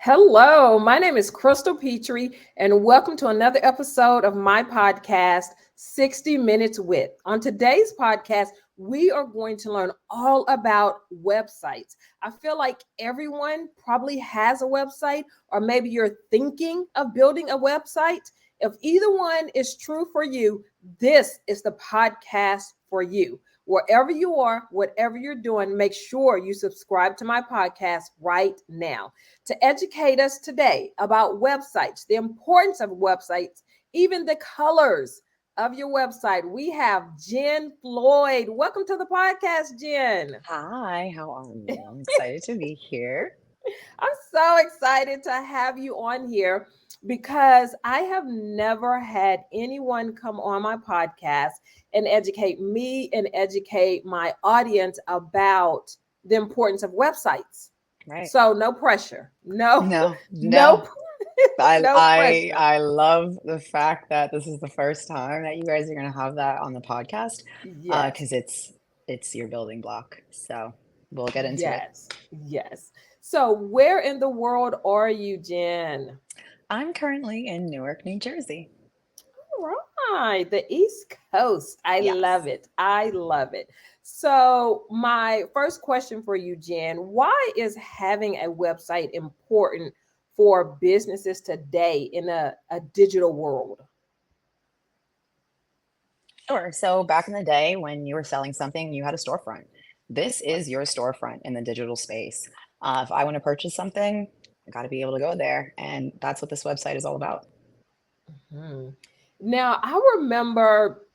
Hello, my name is Crystal Petrie, and welcome to another episode of my podcast, 60 Minutes With. On today's podcast, we are going to learn all about websites. I feel like everyone probably has a website, or maybe you're thinking of building a website. If either one is true for you, this is the podcast for you. Wherever you are, whatever you're doing, make sure you subscribe to my podcast right now to educate us today about websites, the importance of websites, even the colors of your website. We have Jenn Floyd. Welcome to the podcast, Jenn. Hi, how are you? I'm excited to be here. I'm so excited to have you on here because I have never had anyone come on my podcast and educate me and educate my audience about the importance of websites. Right. So no pressure. No, No, no, no. I no I pressure. I love the fact that this is the first time that you guys are gonna have that on the podcast, Yes, because it's your building block. So we'll get into it. yes, yes. So where in the world are you, Jenn? I'm currently in Newark, New Jersey. All right, the East Coast. I love Yes. it. I love it. So my first question for you, Jenn, why is having a website important for businesses today in a digital world? Sure. So back in the day when you were selling something, you had a storefront. This Right. is your storefront in the digital space. If I want to purchase something, I got to be able to go there, and that's what this website is all about. Hmm. Now, I remember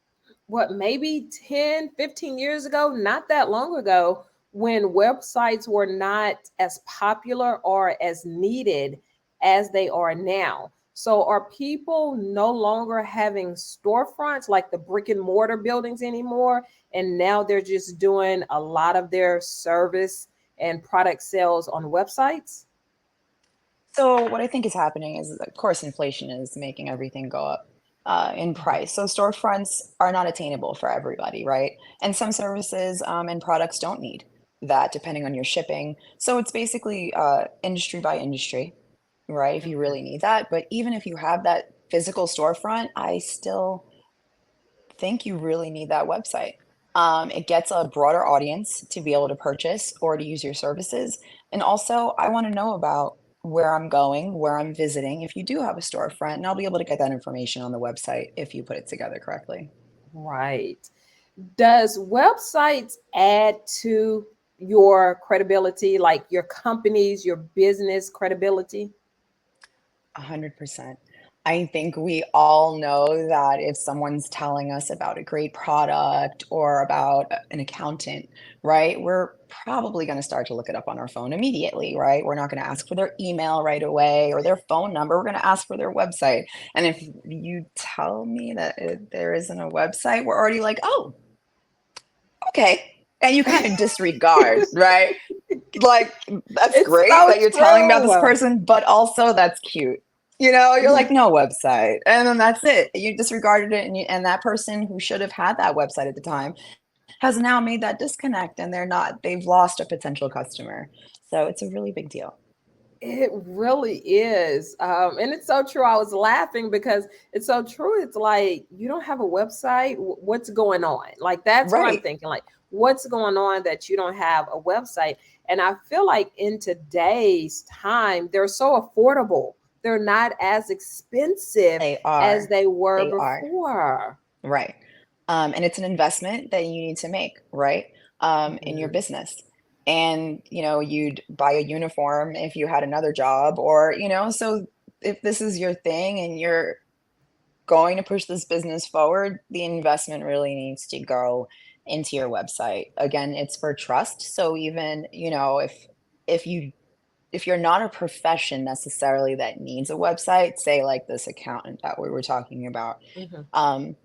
maybe 10, 15 years ago, not that long ago, when websites were not as popular or as needed as they are now. So are people no longer having storefronts like the brick and mortar buildings anymore? And now they're just doing a lot of their service and product sales on websites? So what I think is happening is, of course, inflation is making everything go up in Mhm. price. So storefronts are not attainable for everybody, right? And some services and products don't need that, depending on your shipping. So it's basically industry by industry, right? If you Okay. really need that. But even if you have that physical storefront, I still think you really need that website. It gets a broader audience to be able to purchase or to use your services. And also, I want to know about where I'm going, where I'm visiting, if you do have a storefront, and I'll be able to get that information on the website if you put it together correctly. Right. Does websites add to your credibility, like your company's, your business credibility? 100%. I think we all know that if someone's telling us about a great product or about an accountant, right, we're probably going to start to look it up on our phone immediately, right? We're not going to ask for their email right away or their phone number. We're going to ask for their website. And if you tell me that there isn't a website, we're already like, oh, okay. And you kind of disregard, right? Like, that's It's great so that you're telling about this true. person, but also that's cute. You're like, no website. And then that's it. You disregarded it, and that person who should have had that website at the time has now made that disconnect, and they've lost a potential customer. So it's a really big deal. It really is. And it's so true. I was laughing because it's so true. It's like, you don't have a website. What's going on? Like, that's what I'm Right. thinking. Like, what's going on that you don't have a website? And I feel like in today's time, they're so affordable. They're not as expensive They as are. they were They are. before. Right. And it's an investment that you need to make, right? In your Mhm. business. And, you'd buy a uniform if you had another job, or, so if this is your thing and you're going to push this business forward, the investment really needs to go into your website. Again, it's for trust. So even, if you if you're not a profession necessarily that needs a website, say like this accountant that we were talking about, Mhm. um,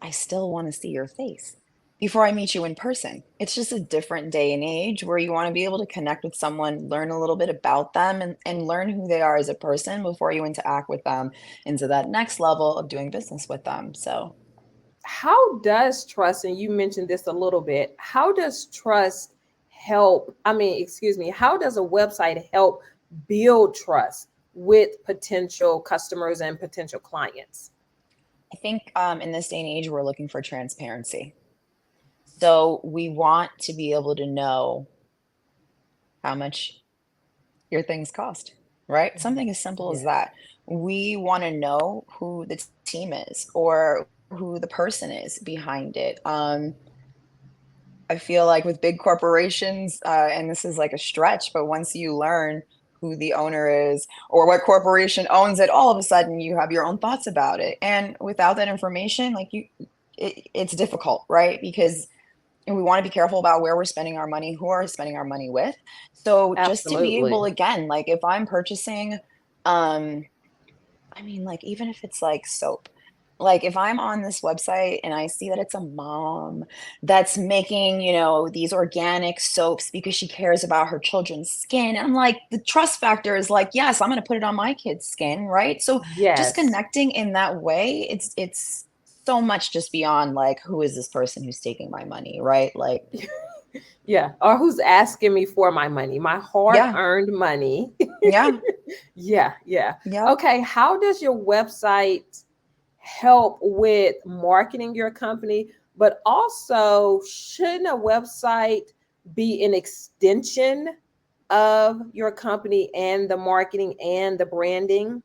I still want to see your face before I meet you in person. It's just a different day and age where you want to be able to connect with someone, learn a little bit about them, and learn who they are as a person before you interact with them into that next level of doing business with them. So, How does trust, and you mentioned this a little bit, how does trust help? I mean, excuse me, how does a website help build trust with potential customers and potential clients? I think in this day and age, we're looking for transparency. So we want to be able to know how much your things cost, right? Something as simple as Yes. that. We want to know who the team is or who the person is behind it. I feel like with big corporations, and this is like a stretch, but once you learn who the owner is or what corporation owns it, all of a sudden you have your own thoughts about it. And without that information, it's difficult, right? Because we want to be careful about where we're spending our money, who we're spending our money with. So just to be able, Absolutely. again, like if I'm purchasing, um, I mean, like even if it's like soap, like if I'm on this website and I see that it's a mom that's making, these organic soaps because she cares about her children's skin, I'm like, the trust factor is like, yes, I'm going to put it on my kid's skin, right? So just Yes. connecting in that way, it's so much just beyond like, who is this person who's taking my money, right? Like, Yeah. Or who's asking me for my money, my hard yeah, earned money. yeah, Yeah. Yeah. yep. Okay. How does your website help with marketing your company? But also, shouldn't a website be an extension of your company and the marketing and the branding?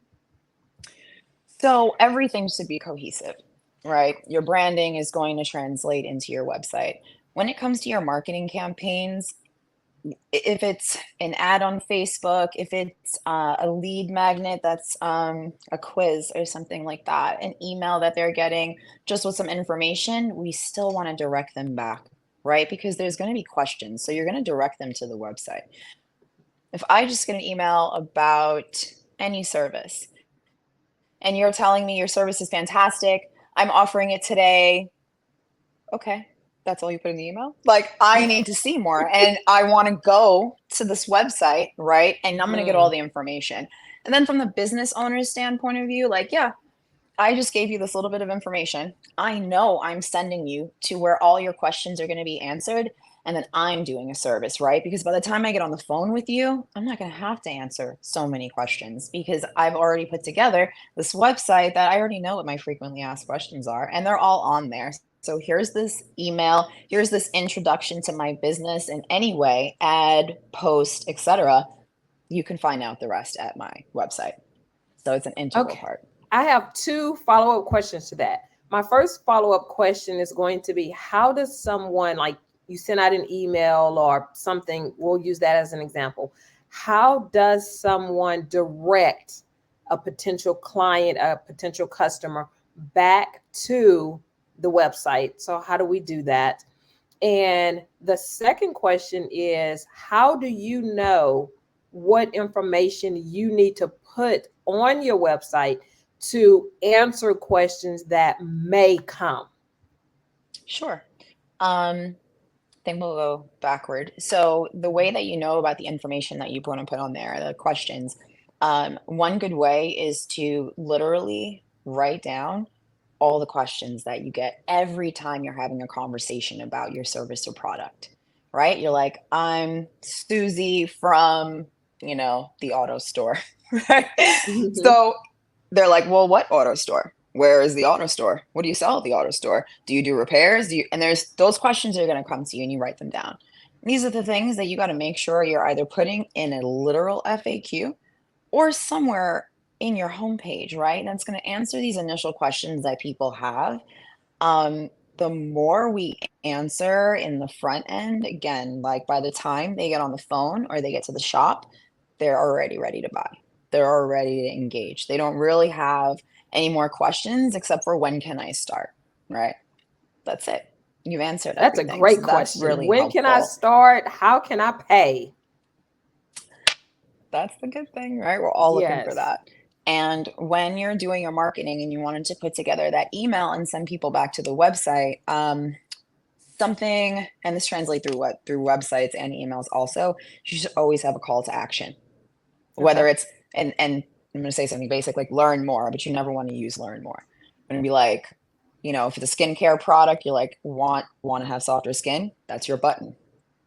So everything should be cohesive, right? Your branding is going to translate into your website. When it comes to your marketing campaigns, if it's an ad on Facebook, if it's a lead magnet that's a quiz or something like that, an email that they're getting just with some information, we still want to direct them back, right? Because there's going to be questions. So you're going to direct them to the website. If I just get an email about any service and you're telling me your service is fantastic, I'm offering it today. Okay, that's all you put in the email? Like, I need to see more and I want to go to this website, right? And I'm going to get all Mhm. the information. And then from the business owner's standpoint of view, like, yeah, I just gave you this little bit of information. I know I'm sending you to where all your questions are going to be answered. And then I'm doing a service, right? Because by the time I get on the phone with you, I'm not going to have to answer so many questions because I've already put together this website that I already know what my frequently asked questions are, and they're all on there. So here's this email, here's this introduction to my business in any way, ad, post, etc. You can find out the rest at my website. So it's an integral Okay. part. I have two follow up questions to that. My first follow up question is going to be, how does someone, like, you send out an email or something, we'll use that as an example. How does someone direct a potential client, a potential customer back to the website? So, how do we do that? And the second question is, how do you know what information you need to put on your website to answer questions that may come? Sure. I think we'll go backward. So the way that you know about the information that you want to put on there, the questions, one good way is to literally write down all the questions that you get every time you're having a conversation about your service or product, right? You're like, I'm Susie from, the auto store, right? Mhm. So they're like, well, what auto store? Where is the auto store? What do you sell at the auto store? Do you do repairs? And there's those questions are going to come to you and you write them down. These are the things that you got to make sure you're either putting in a literal FAQ or somewhere in your homepage, right? And it's going to answer these initial questions that people have. The more we answer in the front end, again, like by the time they get on the phone or they get to the shop, they're already ready to buy. They're already to engage. They don't really have any more questions except for when can I start, right? That's it. You've answered That's a everything. So great that's question. really When can I helpful. start? How can I pay? That's the good thing, right? We're all looking for Yes. that. And when you're doing your marketing and you wanted to put together that email and send people back to the website, something, and this translates through websites and emails also, you should always have a call to action. Okay. Whether it's and I'm gonna say something basic like learn more, but you never want to use learn more. I'm gonna be like, if it's a skincare product, you're like, want to have softer skin, that's your button,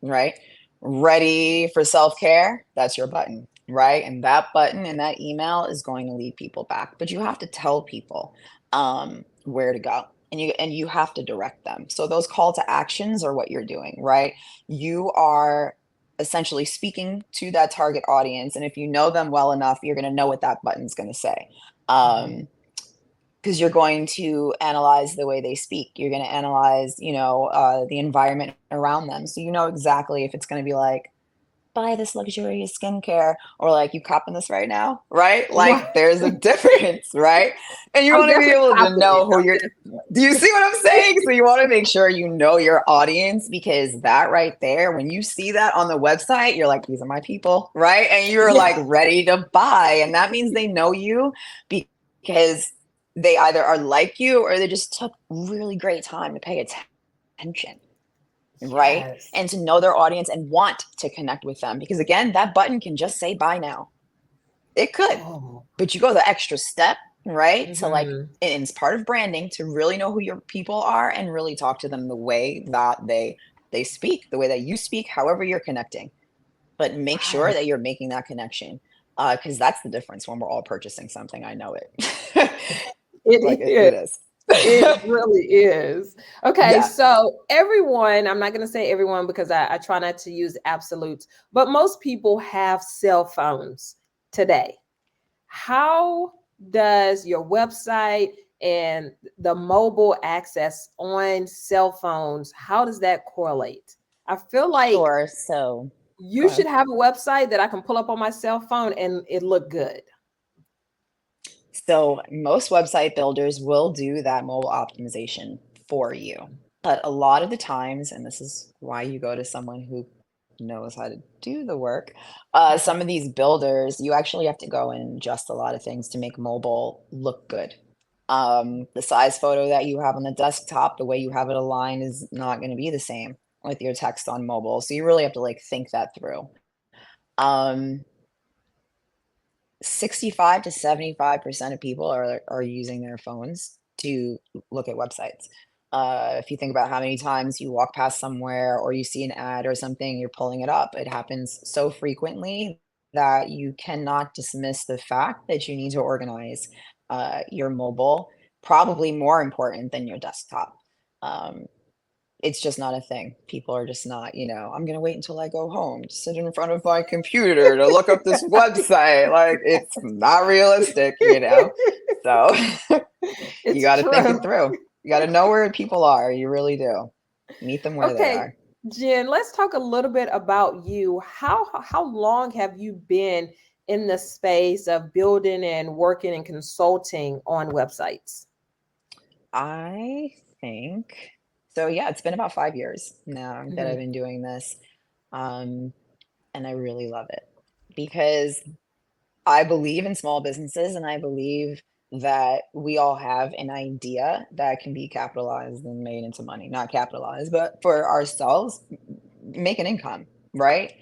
right? Ready for self-care, that's your button. right? And that button and that email is going to lead people back. But you have to tell people where to go. And you have to direct them. So those call to actions are what you're doing, right? You are essentially speaking to that target audience. And if you know them well enough, you're going to know what that button's going to say. Mhm. Because you're going to analyze the way they speak. You're going to analyze, the environment around them. So you know exactly if it's going to be like, buy this luxurious skincare, or like, you copping this right now, right? Like, Right. there's a difference, right? And you I'm want to be definitely able to know confident. who I'm you're. Do you see what I'm saying? So you want to make sure you know your audience, because that right there, when you see that on the website, you're like, these are my people, right? And you're Yeah. like ready to buy. And that means they know you because they either are like you or they just took really great time to pay attention, right? Yes. And to know their audience and want to connect with them. Because again, that button can just say buy now. It could, Oh. but you go the extra step, right? To like, Mhm. and it's part of branding to really know who your people are and really talk to them the way that they speak, the way that you speak, however you're connecting. But make sure Right. that you're making that connection. Because that's the difference when we're all purchasing something. I know it. Like It it is. is. It really is. Okay, Yeah, so everyone, I'm not going to say everyone because I try not to use absolutes, but most people have cell phones today. How does your website and the mobile access on cell phones, how does that correlate? I feel like sure. So go you should ahead. have a website that I can pull up on my cell phone and it look good. So most website builders will do that mobile optimization for you. But a lot of the times, and this is why you go to someone who knows how to do the work, some of these builders, you actually have to go and adjust a lot of things to make mobile look good. The size photo that you have on the desktop, the way you have it aligned is not going to be the same with your text on mobile. So you really have to like think that through. Um, 65 to 75% of people are using their phones to look at websites. If you think about how many times you walk past somewhere or you see an ad or something, you're pulling it up. It happens so frequently that you cannot dismiss the fact that you need to organize your mobile, probably more important than your desktop. Um, it's just not a thing. People are just not, I'm gonna wait until I go home to sit in front of my computer to look up this website. Like, it's not realistic. So you It's got to think true. it through. You got to know where people are. You really do. Meet them where they Okay, are. Jen, let's talk a little bit about you. How long have you been in the space of building and working and consulting on websites? I think so. Yeah, it's been about 5 years now that I've Mhm. been doing this. Um, and I really love it because I believe in small businesses, and I believe that we all have an idea that can be capitalized and made into money. Not capitalized, but for ourselves, make an income, right?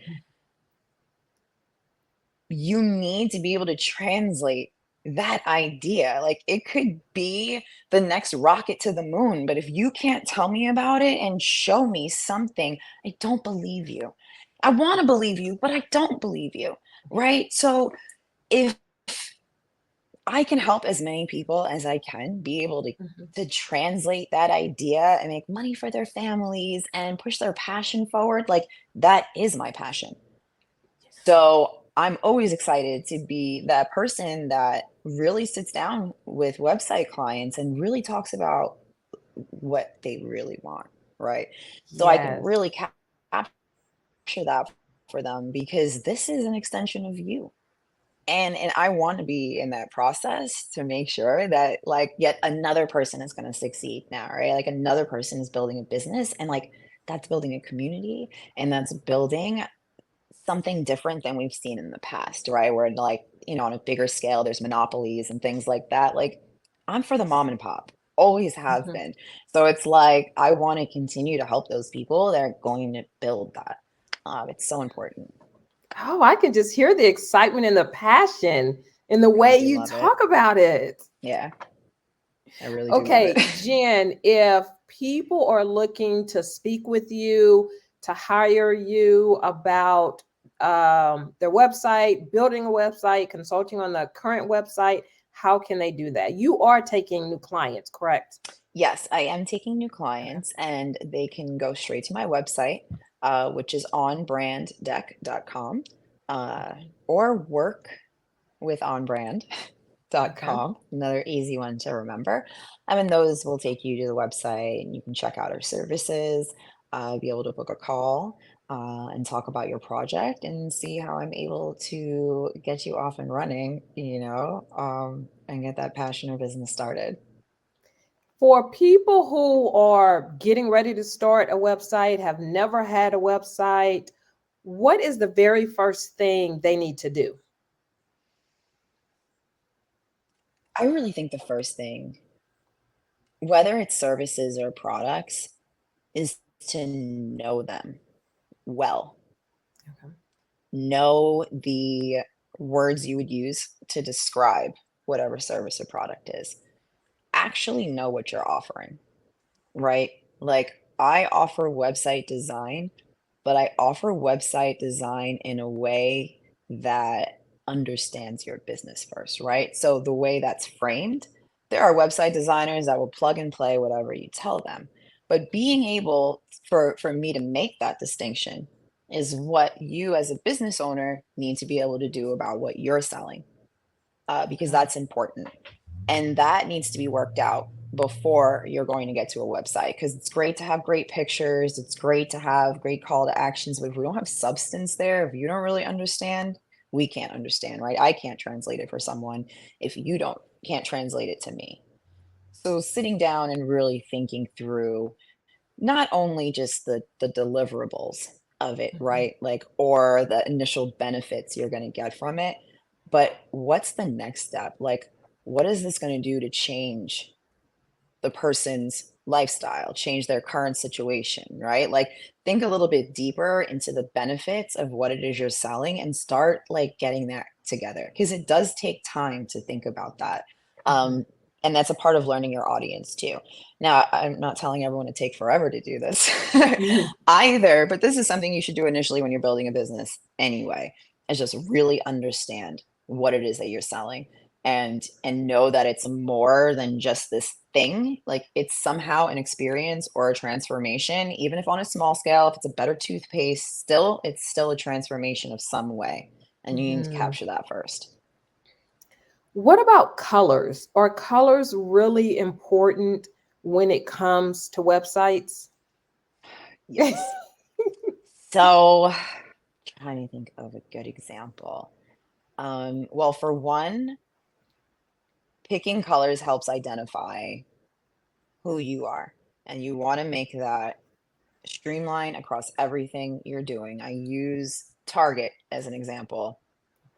You need to be able to translate that idea. Like, it could be the next rocket to the moon, but if you can't tell me about it and show me something, I don't believe you. I want to believe you, but I don't believe you, right? So if I can help as many people as I can be able Mhm. to translate that idea and make money for their families and push their passion forward. Like, that is my passion. So I'm always excited to be that person that really sits down with website clients and really talks about what they really want, right? So I can Yes. really capture that for them, because this is an extension of you. And I want to be in that process to make sure that, like, yet another person is going to succeed now, right? Like, another person is building a business, and like, that's building a community, and that's building something different than we've seen in the past, right? Where, like, on a bigger scale, there's monopolies and things like that. Like, I'm for the mom and pop, always have Mhm. been. So it's like, I want to continue to help those people that are going to build that. It's so important. Oh, I can just hear the excitement and the passion in the I way do you love it. talk about it. Yeah, I really do love it. Okay, Jen, if people are looking to speak with you, to hire you about their website, building a website, consulting on the current website, how can they do that? You are taking new clients, correct? Yes, I am taking new Okay. clients, and they can go straight to my website, which is onbranddeck.com, uh, Okay. or work with Okay. onbrand.com, another easy one to remember. I mean, those will take you to the website, and you can check out our services, be able to book a call, and talk about your project and see how I'm able to get you off and running, and get that passion or business started. For people who are getting ready to start a website, have never had a website, what is the very first thing they need to do? I really think the first thing, whether it's services or products, is to know them well. Okay. Know the words you would use to describe whatever service or product is. Actually know what you're offering, right? Like, I offer website design, but I offer website design in a way that understands your business first, right? So the way that's framed, there are website designers that will plug and play whatever you tell them. But being able for me to make that distinction is what you as a business owner need to be able to do about what you're selling, because Okay. that's important. And that needs to be worked out before you're going to get to a website, because it's great to have great pictures. It's great to have great call to actions. But if we don't have substance there, if you don't really understand, we can't understand, right? I can't translate it for someone if you don't can't translate it to me. So sitting down and really thinking through not only just the deliverables of it, Mhm. right? Like, or the initial benefits you're going to get from it, but what's the next step? Like, what is this going to do to change the person's lifestyle, change their current situation, right? Like, think a little bit deeper into the benefits of what it is you're selling and start like getting that together, because it does take time to think about that. Mhm. Um, and that's a part of learning your audience too. Now, I'm not telling everyone to take forever to do this Mhm. either, but this is something you should do initially when you're building a business anyway, is just really understand what it is that you're selling, and know that it's more than just this thing. Like, it's somehow an experience or a transformation, even if on a small scale. If it's a better toothpaste, still it's still a transformation of some way, and you need to Mhm. capture that first. What about colors? Are colors really important when it comes to websites? Yes. So trying to think of a good example. Well, for one, picking colors helps identify who you are, and you want to make that streamline across everything you're doing. I use Target as an example.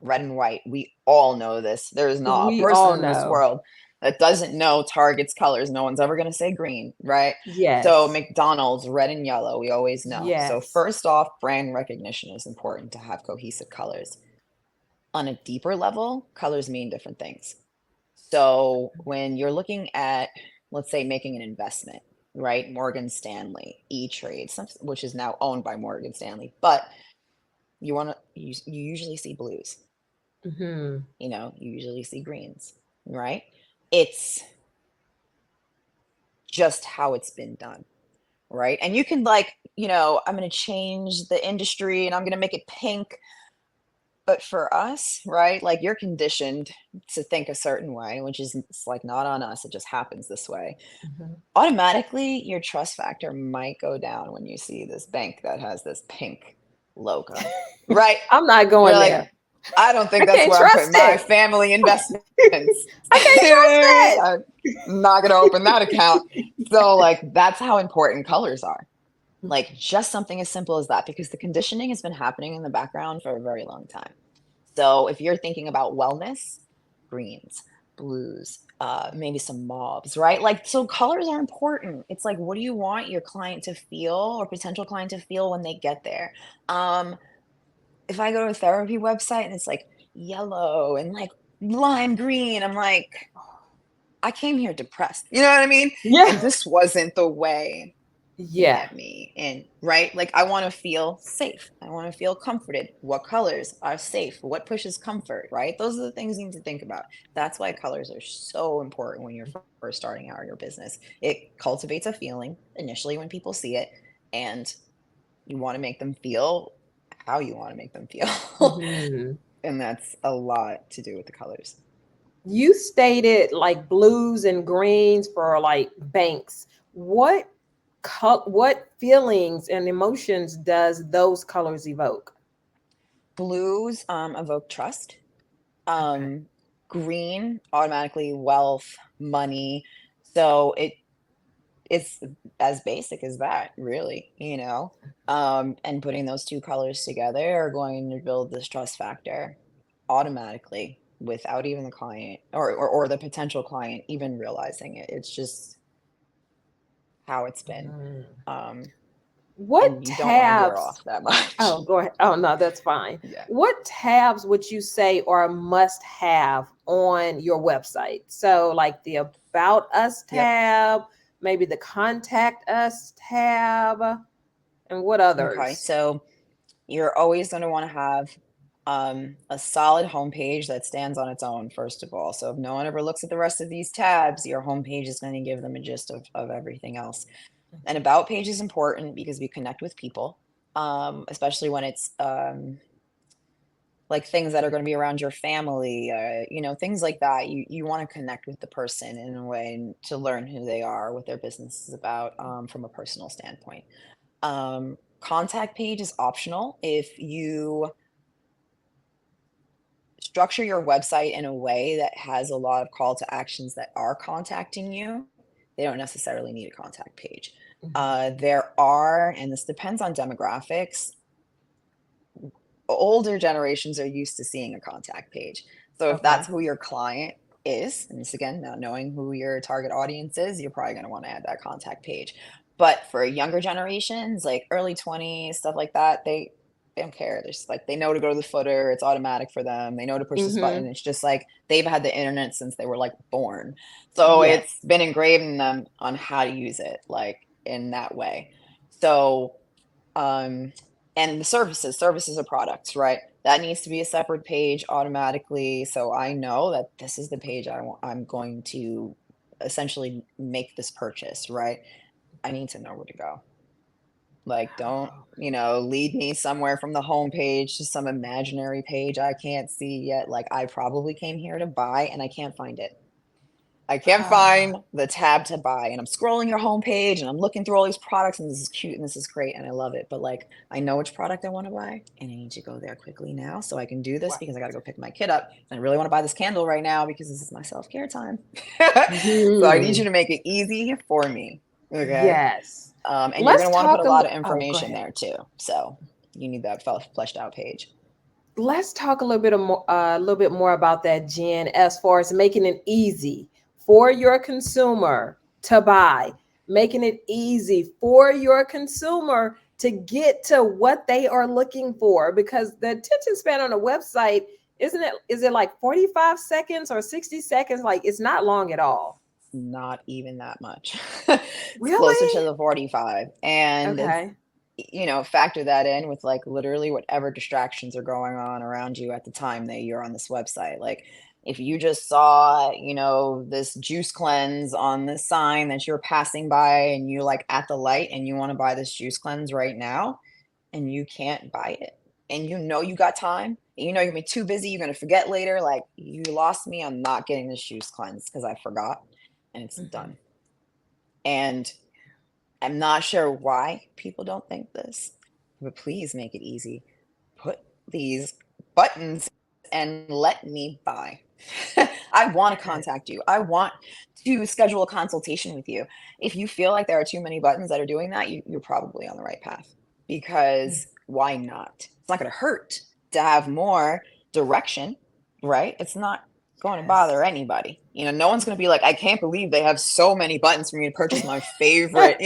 Red and white. We all know this. There is not a We person all in this know. world that doesn't know Target's colors. No one's ever going to say green, right? So Yes. McDonald's, red and yellow, we always know. So Yes. first off, brand recognition is important to have cohesive colors. On a deeper level, colors mean different things. So when you're looking at, let's say, making an investment, right? Morgan Stanley, E-Trade, which is now owned by Morgan Stanley, but you usually see blues, Mhm. you usually see greens, right? It's just how it's been done, right? And you can, like, I'm going to change the industry and I'm going to make it pink. But for us, right, like, you're conditioned to think a certain way, which is, it's like not on us. It just happens this way. Mhm. Automatically, your trust factor might go down when you see this bank that has this pink logo, right? I'm not You're going like, there. I don't I think that's can't where I'm trust putting my it. family investments. I can't You know what I mean? trust I'm not going to open that account. So, like, that's how important colors are. it. Like, just something as simple as that, because the conditioning has been happening in the background for a very long time. So, if you're thinking about wellness, greens, blues, maybe some mauves, right? Like, so colors are important. It's like, what do you want your client to feel, or potential client to feel, when they get there? Um, if I go to a therapy website and it's like yellow and like lime green, I'm like, I came here depressed. You know what I mean? Yeah. And this wasn't the way. Yeah. at me. And right, like I want to feel safe. I want to feel comforted. What colors are safe? What pushes comfort, right? Those are the things you need to think about. That's why colors are so important when you're first starting out your business. It cultivates a feeling initially when people see it, and you want to make them feel how you want to make them feel. Hmm. And that's a lot to do with the colors. You stated like blues and greens for like banks. What feelings and emotions does those colors evoke? Blues evoke trust. Okay. Um, Green automatically wealth, money. So it's as basic as that, really, you know. And putting those two colors together are going to build this trust factor automatically without even the client or the potential client even realizing it. It's just how it's been. Mm. Um, What and you don't want to veer tabs? off that much. Oh, go ahead. Oh, no, that's fine. Yeah. What tabs would you say are a must have on your website? So, like the About Us Yep. tab, maybe the Contact Us tab, and what Okay. others? So you're always going to want to have a solid homepage that stands on its own, first of all. So if no one ever looks at the rest of these tabs, your homepage is going to give them a gist of everything else. An about page is important because we connect with people, especially when it's like things that are going to be around your family, things like that. You want to connect with the person in a way and to learn who they are, what their business is about from a personal standpoint. Contact page is optional if you structure your website in a way that has a lot of call to actions that are contacting you. They don't necessarily need a contact page. Mhm. There are, and this depends on demographics, older generations are used to seeing a contact page. So if Okay. that's who your client is, and this again, not knowing who your target audience is, you're probably going to want to add that contact page. But for younger generations, like early 20s, stuff like that, they don't care. They're just like they know to go to the footer. It's automatic for them. They know to push this button. Mm-hmm. It's just like they've had the internet since they were like born. So Yes. it's been engraved in them on how to use it, like in that way. So um, and the services are products, right? That needs to be a separate page automatically. So I know that this is the page I'm going to essentially make this purchase, right? I need to know where to go. Like, don't, Oh, lead me somewhere from the home page to some imaginary page I can't see yet. Like, I probably came here to buy and I can't find it. I can't ah, find the tab to buy, and I'm scrolling your homepage and I'm looking through all these products, and this is cute and this is great and I love it. But like, I know which product I want to buy, and I need to go there quickly now so I can do this wow. because I got to go pick my kid up. And I really want to buy this candle right now because this is my self-care time. So I need you Mhm. to make it easy for me. Okay. Yes. And you're Let's going to want to put talk a lot of oh, go information ahead. there too. So you need that fleshed out page. Let's talk a little bit more about that, Jen, as far as making it easy for your consumer to buy, making it easy for your consumer to get to what they are looking for, because the attention span on a website, is it like 45 seconds or 60 seconds? Like it's not long at all. Not even that much. It's closer to Really? the 45. And it's, Okay. factor that in with like literally whatever distractions are going on around you at the time that you're on this website. Like if you just saw, this juice cleanse on the sign that you're passing by and you're like at the light and you want to buy this juice cleanse right now and you can't buy it. And you got time, and you're gonna be too busy, you're gonna forget later, like you lost me, I'm not getting this juice cleanse because I forgot and it's Mhm. done. And I'm not sure why people don't think this, but please make it easy. Put these buttons and let me buy. I want to contact you. I want to schedule a consultation with you. If you feel like there are too many buttons that are doing that, you're probably on the right path because why not? It's not going to hurt to have more direction, right? It's not going to bother Yes. anybody. No one's going to be like, I can't believe they have so many buttons for me to purchase my favorite,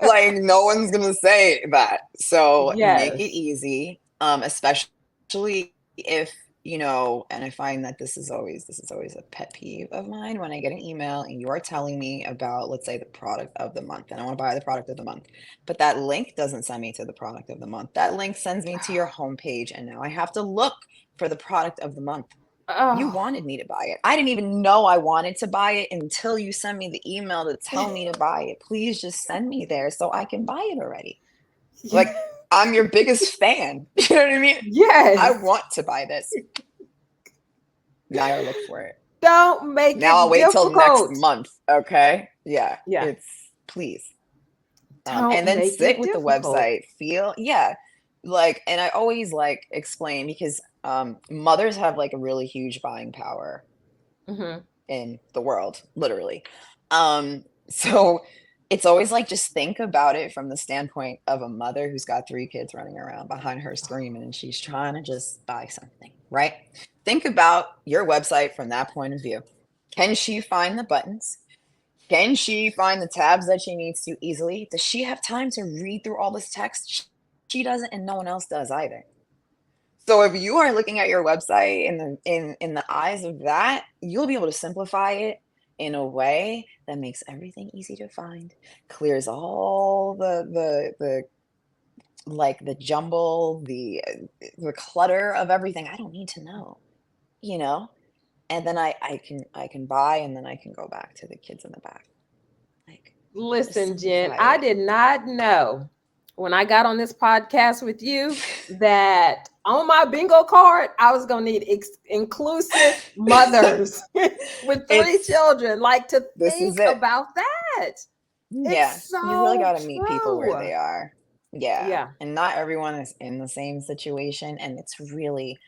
like no one's going to say that. So make it Yes. easy, especially if you're and I find that this is always a pet peeve of mine when I get an email and you are telling me about, let's say, the product of the month, and I want to buy the product of the month, but that link doesn't send me to the product of the month. That link sends me to your homepage, and now I have to look for the product of the month. You Oh, wanted me to buy it. I didn't even know I wanted to buy it until you sent me the email to tell me to buy it. Please just send me there so I can buy it already. Like, I'm your biggest fan. You know what I mean? I yes. want to buy this. Now I gotta look for it. Don't make Now I'll it wait till next difficult. month. Okay. Yeah. Yeah. It's please. Don't And then make it sit with the difficult. website, yeah. Like, and I always like explain because mothers have like a really huge buying power Hmm. in the world, literally. So it's always like just think about it from the standpoint of a mother who's got three kids running around behind her screaming and she's trying to just buy something, right? Think about your website from that point of view. Can she find the buttons? Can she find the tabs that she needs to easily? Does she have time to read through all this text? She doesn't, and no one else does either. So if you are looking at your website in the eyes of that, you'll be able to simplify it in a way that makes everything easy to find, clears all the like the jumble, the clutter of everything I don't need to know, you know? And then I can buy and then I can go back to the kids in the back. Like, just Listen, Jen, simplify I it. did not know when I got on this podcast with you that on my bingo card, I was going to need inclusive mothers with three It's children. Like to this is think it. about that. Yeah, It's you really so got to meet people where true. they are. Yeah, Yeah. and not everyone is in the same situation, and it's really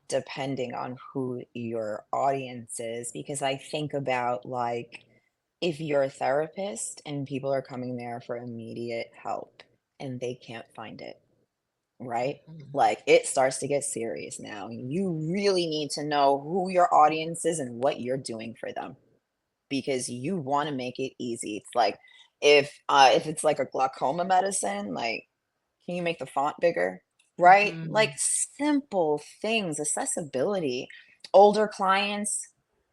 depending on who your audience is. Because I think about like if you're a therapist and people are coming there for immediate help and they can't find it, right? Mhm. Like it starts to get serious now. You really need to know who your audience is and what you're doing for them because you want to make it easy. It's like if it's like a glaucoma medicine, like can you make the font bigger? Right? Like Mhm. simple things, accessibility. Older clients,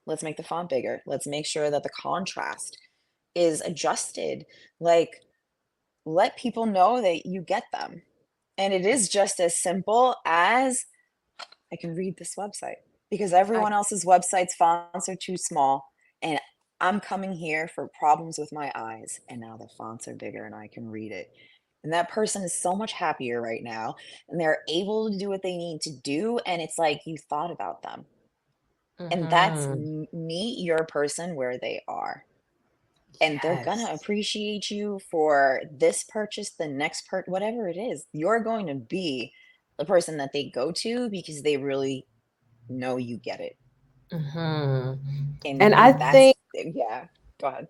let's make the font bigger. Let's make sure that the contrast is adjusted. Like let people know that you get them. And it is just as simple as I can read this website because I everyone else's website's fonts are too small. And I'm coming here for problems with my eyes. And now the fonts are bigger and I can read it. And that person is so much happier right now. And they're able to do what they need to do. And it's like you thought about them. And that's Mhm. meet your person where they are. And they're gonna Yes. appreciate you for this purchase, the next whatever it is. You're going to be the person that they go to because they really know you get it. Mhm. And And that's yeah, go ahead.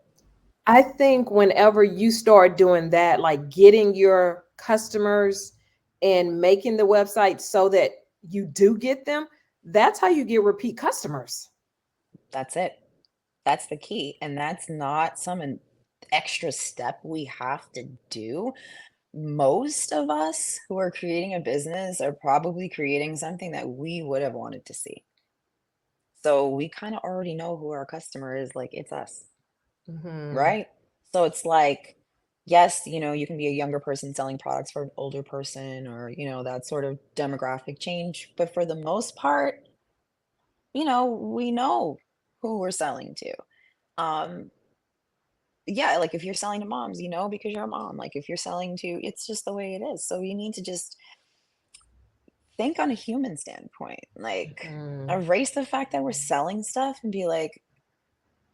I think whenever you start doing that, like getting your customers and making the website so that you do get them, that's how you get repeat customers. That's it. That's the key. And that's not some extra step we have to do. Most of us who are creating a business are probably creating something that we would have wanted to see. So we kind of already know who our customer is, like it's us. Hmm. Right? So it's like, yes, you can be a younger person selling products for an older person or, that sort of demographic change. But for the most part, we know who we're selling to. Um, yeah, like if you're selling to moms, because you're a mom. Like if you're selling to, it's just the way it is. So you need to just think on a human standpoint, like Hmm. erase the fact that we're selling stuff and be like,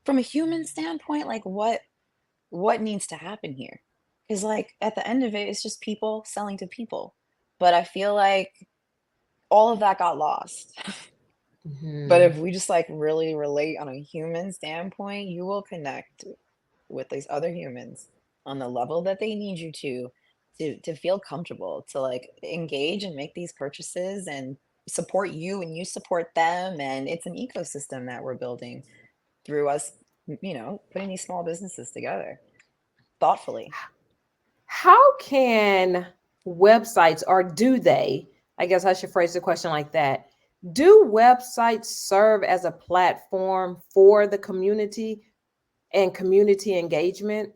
from a human standpoint, like what needs to happen here? Because like at the end of it, it's just people selling to people. But I feel like all of that got lost. But Hmm. if we just like really relate on a human standpoint, you will connect with these other humans on the level that they need you to feel comfortable, to like engage and make these purchases and support you and you support them. And it's an ecosystem that we're building through us, putting these small businesses together thoughtfully. How can websites, or do they, I guess I should phrase the question like that, Do websites serve as a platform for the community and community engagement?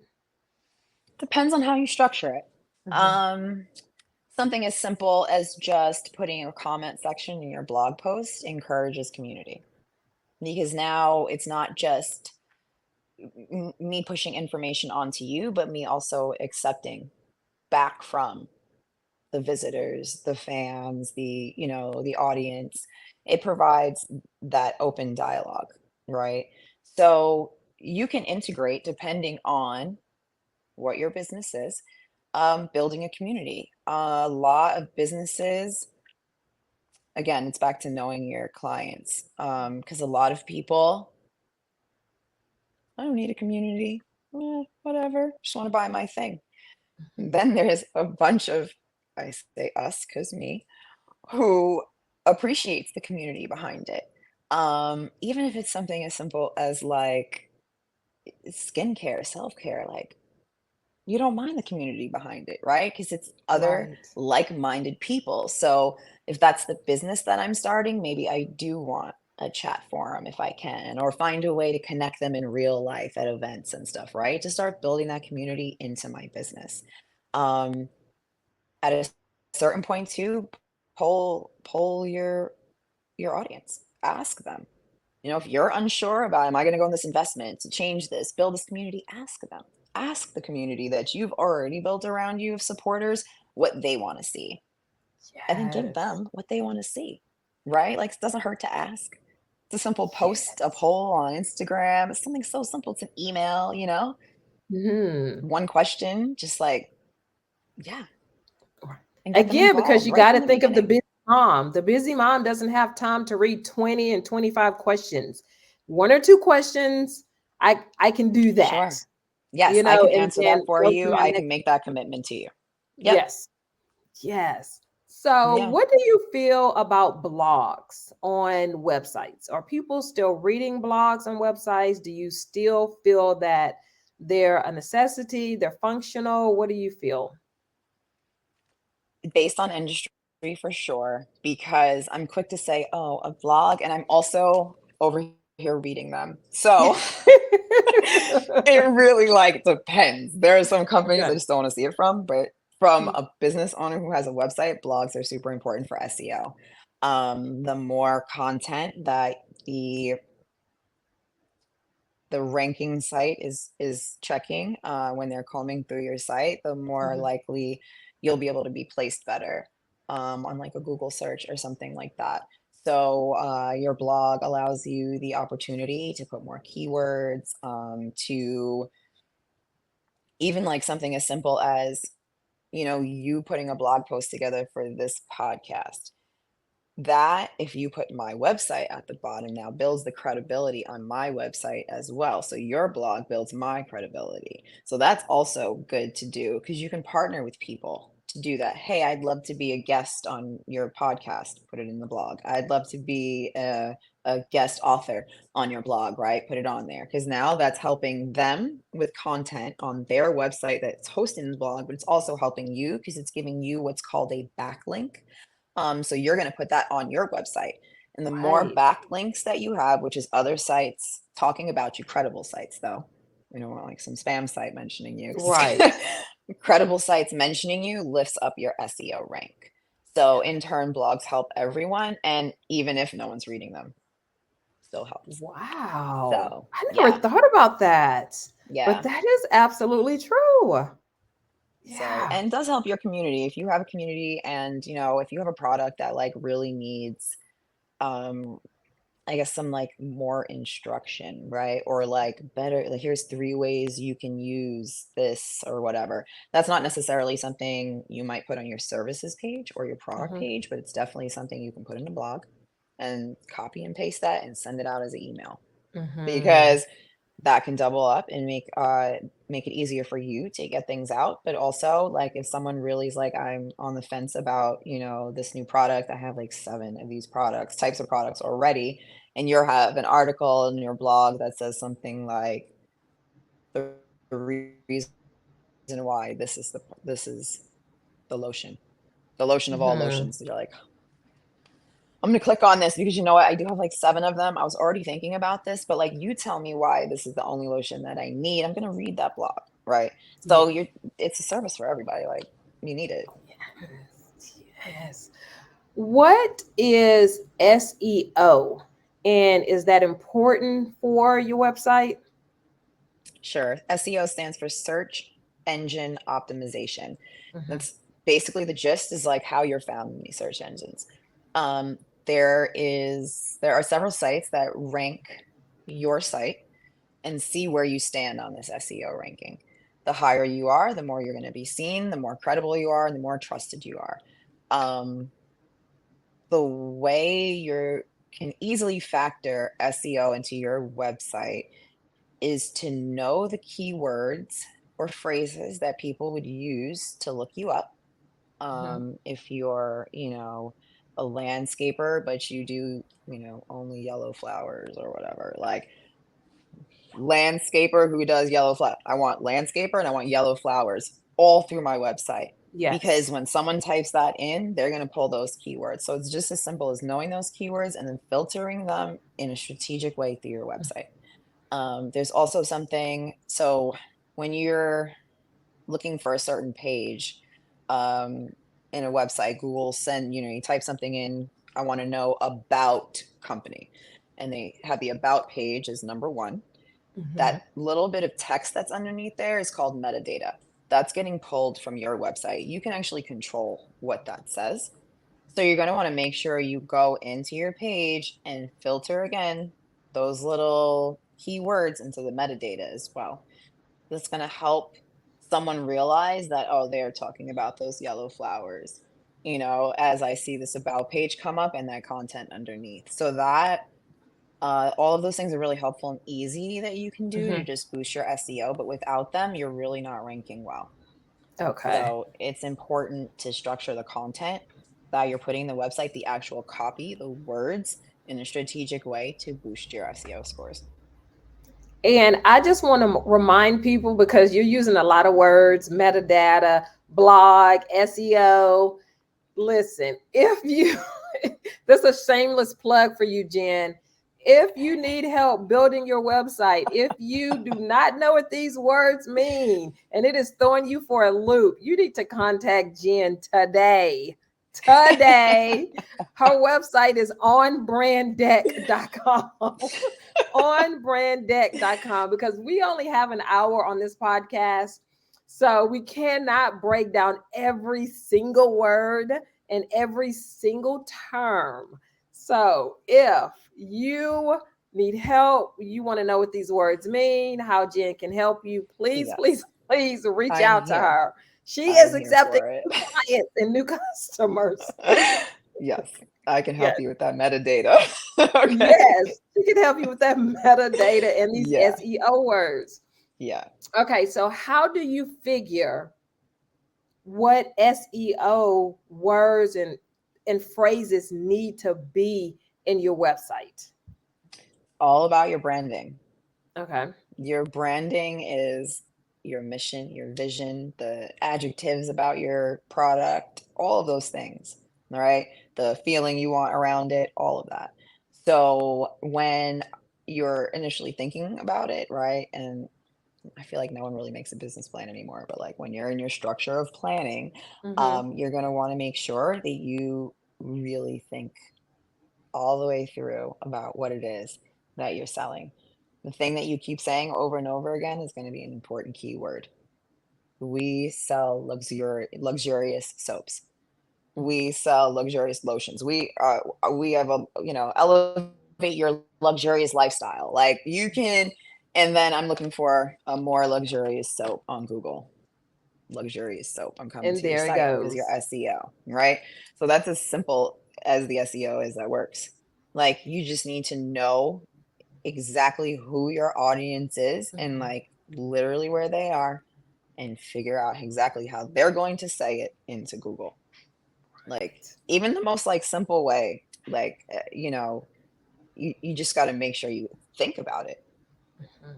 Depends on how you structure it. Mhm. Um, Something as simple as just putting a comment section in your blog post encourages community because now it's not just me pushing information onto you, but me also accepting back from the visitors, the fans, the audience. It provides that open dialogue, right? So you can integrate depending on what your business is, building a community. A lot of businesses, again, it's back to knowing your clients, because a lot of people, I don't need a community. Whatever, just want to buy my thing. Then there's a bunch of, I say us, because me, who appreciates the community behind it. Even if it's something as simple as like skincare, self-care, like you don't mind the community behind it, right? Because it's other Right. like-minded people. So if that's the business that I'm starting, maybe I do want a chat forum if I can, or find a way to connect them in real life at events and stuff, right? To start building that community into my business. Um, at a certain point too, poll your audience. Ask them. If you're unsure about, am I going to go in this investment to change this, build this community, ask them. Ask the community that you've already built around you of supporters what they want to see, and then give Yes. them what they want to see, right? Like, it doesn't hurt to ask. It's a simple post, a Yes. poll on Instagram. It's something so simple. It's an email, Hmm. one question, just like, yeah, and get them Again, because involved you right got from to the think of the beginning. busy mom. The busy mom doesn't have time to read 20 and 25 questions. One or two questions, I can do that, Sure. Yes, I can and answer then that for go to you. my I next. can make that commitment to you. Yep. Yes. Yes. So, Yeah. what do you feel about blogs on websites? Are people still reading blogs on websites? Do you still feel that they're a necessity? They're functional? What do you feel? Based on industry for sure, because I'm quick to say, "Oh, a vlog," and I'm also over here reading them. So it really like depends. There are some companies I Okay. just don't want to see it from, but from a business owner who has a website, blogs are super important for SEO. The more content that the the ranking site is checking when they're combing through your site, the more Mhm. likely you'll be able to be placed better on like a Google search or something like that. So your blog allows you the opportunity to put more keywords, to even like something as simple as, you putting a blog post together for this podcast. That, if you put my website at the bottom now, builds the credibility on my website as well. So your blog builds my credibility. So that's also good to do because you can partner with people to do that. Hey, I'd love to be a guest on your podcast. Put it in the blog. I'd love to be a guest author on your blog, right? Put it on there because now that's helping them with content on their website that's hosting the blog, but it's also helping you because it's giving you what's called a backlink. So you're going to put that on your website. And the more Right. backlinks that you have, which is other sites talking about you, credible sites though, we don't want like some spam site mentioning you. 'Cause Right. credible sites mentioning you lifts up your SEO rank. So in turn, blogs help everyone. And even if no one's reading them, still helps. Wow. So I never yeah, thought about that, but yeah. that is absolutely true. So, Yeah. and it does help your community. If you have a community and, if you have a product that like really needs, um, I guess some like more instruction, right? Or like better, like here's 3 ways you can use this or whatever. That's not necessarily something you might put on your services page or your product Mhm. page, but it's definitely something you can put in a blog and copy and paste that and send it out as an email Mhm. because that can double up and make it easier for you to get things out. But also, like if someone really is like, I'm on the fence about, this new product, I have like 7 of these types of products already, and you have an article in your blog that says something like the reason why this is the lotion of all Mhm. lotions. You're like, I'm gonna click on this because you know what? I do have like 7 of them. I was already thinking about this, but like you tell me why this is the only lotion that I need. I'm gonna read that blog, right? Yeah. So it's a service for everybody. Like you need it. Yes. Yes. What is SEO? And is that important for your website? Sure. SEO stands for search engine optimization. Mhm. That's basically the gist is like how you're found in these search engines. There are several sites that rank your site and see where you stand on this SEO ranking. The higher you are, the more you're going to be seen, the more credible you are, and the more trusted you are. Um, the way you can easily factor SEO into your website is to know the keywords or phrases that people would use to look you up. Mhm. If you're, a landscaper, but you do, only yellow flowers or whatever, like landscaper who does yellow flower. I want landscaper and I want yellow flowers all through my website. Because Yes. when someone types that in, they're going to pull those keywords. So it's just as simple as knowing those keywords and then filtering them in a strategic way through your website. There's also something, so when you're looking for a certain page um, in a website, Google send, you type something in, I want to know about company. And they have the about page as number one. Mhm. That little bit of text that's underneath there is called metadata. That's getting pulled from your website. You can actually control what that says. So you're going to want to make sure you go into your page and filter again those little keywords into the metadata as well. That's going to help someone realize that, oh, they're talking about those yellow flowers, as I see this about page come up and that content underneath. So that all of those things are really helpful and easy that you can do to Mhm. just boost your SEO, but without them, you're really not ranking well. Okay. So it's important to structure the content that you're putting in the website, the actual copy, the words in a strategic way to boost your SEO scores. And I just want to remind people because you're using a lot of words, metadata, blog, SEO. Listen, if you, this is a shameless plug for you, Jenn. If you need help building your website, if you do not know what these words mean and it is throwing you for a loop, you need to contact Jenn today. Today. Her website is onbranddeck.com. Onbranddeck.com, because we only have an hour on this podcast. So we cannot break down every single word and every single term. So if you need help, you want to know what these words mean, how Jenn can help you, please, please, Yes, please reach I'm out to here. her. She is I'm here accepting for it. new clients and new customers. Yes, I can help Yes. you with that metadata. Okay. Yes, she can help you with that metadata and these Yeah, SEO words. yeah. Okay, so how do you figure what SEO words and phrases need to be in your website? All about your branding. Okay. Your branding is your mission, your vision, the adjectives about your product, all of those things, all right? The feeling you want around it, all of that. So when you're initially thinking about it, right? And I feel like no one really makes a business plan anymore, but like when you're in your structure of planning, Mm-hmm. you're going to want to make sure that you really think all the way through about what it is that you're selling. The thing that you keep saying over and over again is going to be an important keyword. We sell luxurious soaps. We sell luxurious lotions. We have elevate your luxurious lifestyle. Like you can, and then I'm looking for a more luxurious soap on Google. Luxurious soap. I'm coming And to your there it site. What is your goes. SEO? Right. So that's as simple as the SEO is that works. Like you just need to know exactly who your audience is and Mhm. like literally where they are and figure out exactly how they're going to say it into Google. Like even the most like simple way, like you just got to make sure you think about it,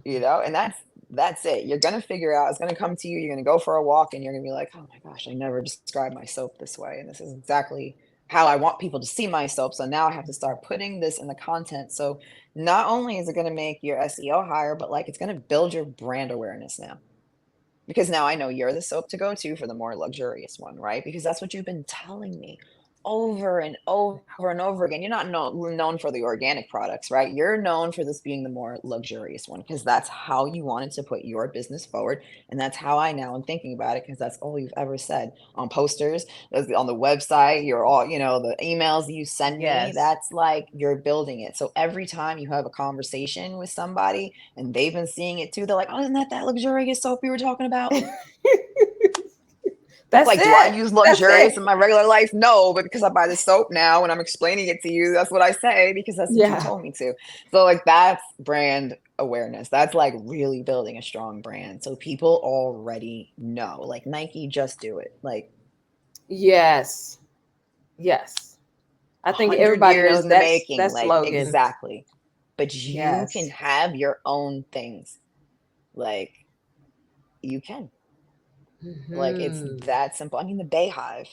Mhm. and that's it. You're gonna figure out. It's gonna come to you. You're gonna go for a walk, and you're gonna be like, "Oh my gosh, I never described my soap this way." And this is exactly how I want people to see my soap. So now I have to start putting this in the content. So not only is it going to make your SEO higher, but like it's going to build your brand awareness now. Because now I know you're the soap to go to for the more luxurious one, right? Because that's what you've been telling me over and over and over again. You're not known for the organic products, right? You're known for this being the more luxurious one because that's how you wanted to put your business forward. And that's how I now am thinking about it because that's all you've ever said on posters, on the website, you're all, the emails that you send me, Yes. that's like you're building it. So every time you have a conversation with somebody and they've been seeing it too, they're like, oh, isn't that luxurious soap you were talking about? That's Like, do I it. use That's luxurious in it. my regular life? No, but because I buy the soap now and I'm explaining it to you, that's what I say because that's what you Yeah. told me to. So, like, that's brand awareness. That's like really building a strong brand. So people already know. Like Nike, just do it. Like Yes. Yes. I think 100 everybody years knows in the making. that Like, slogan. exactly. But you can Yes. have your own things. Like, you can. Like, it's Hmm. that simple. I mean, the Bayhive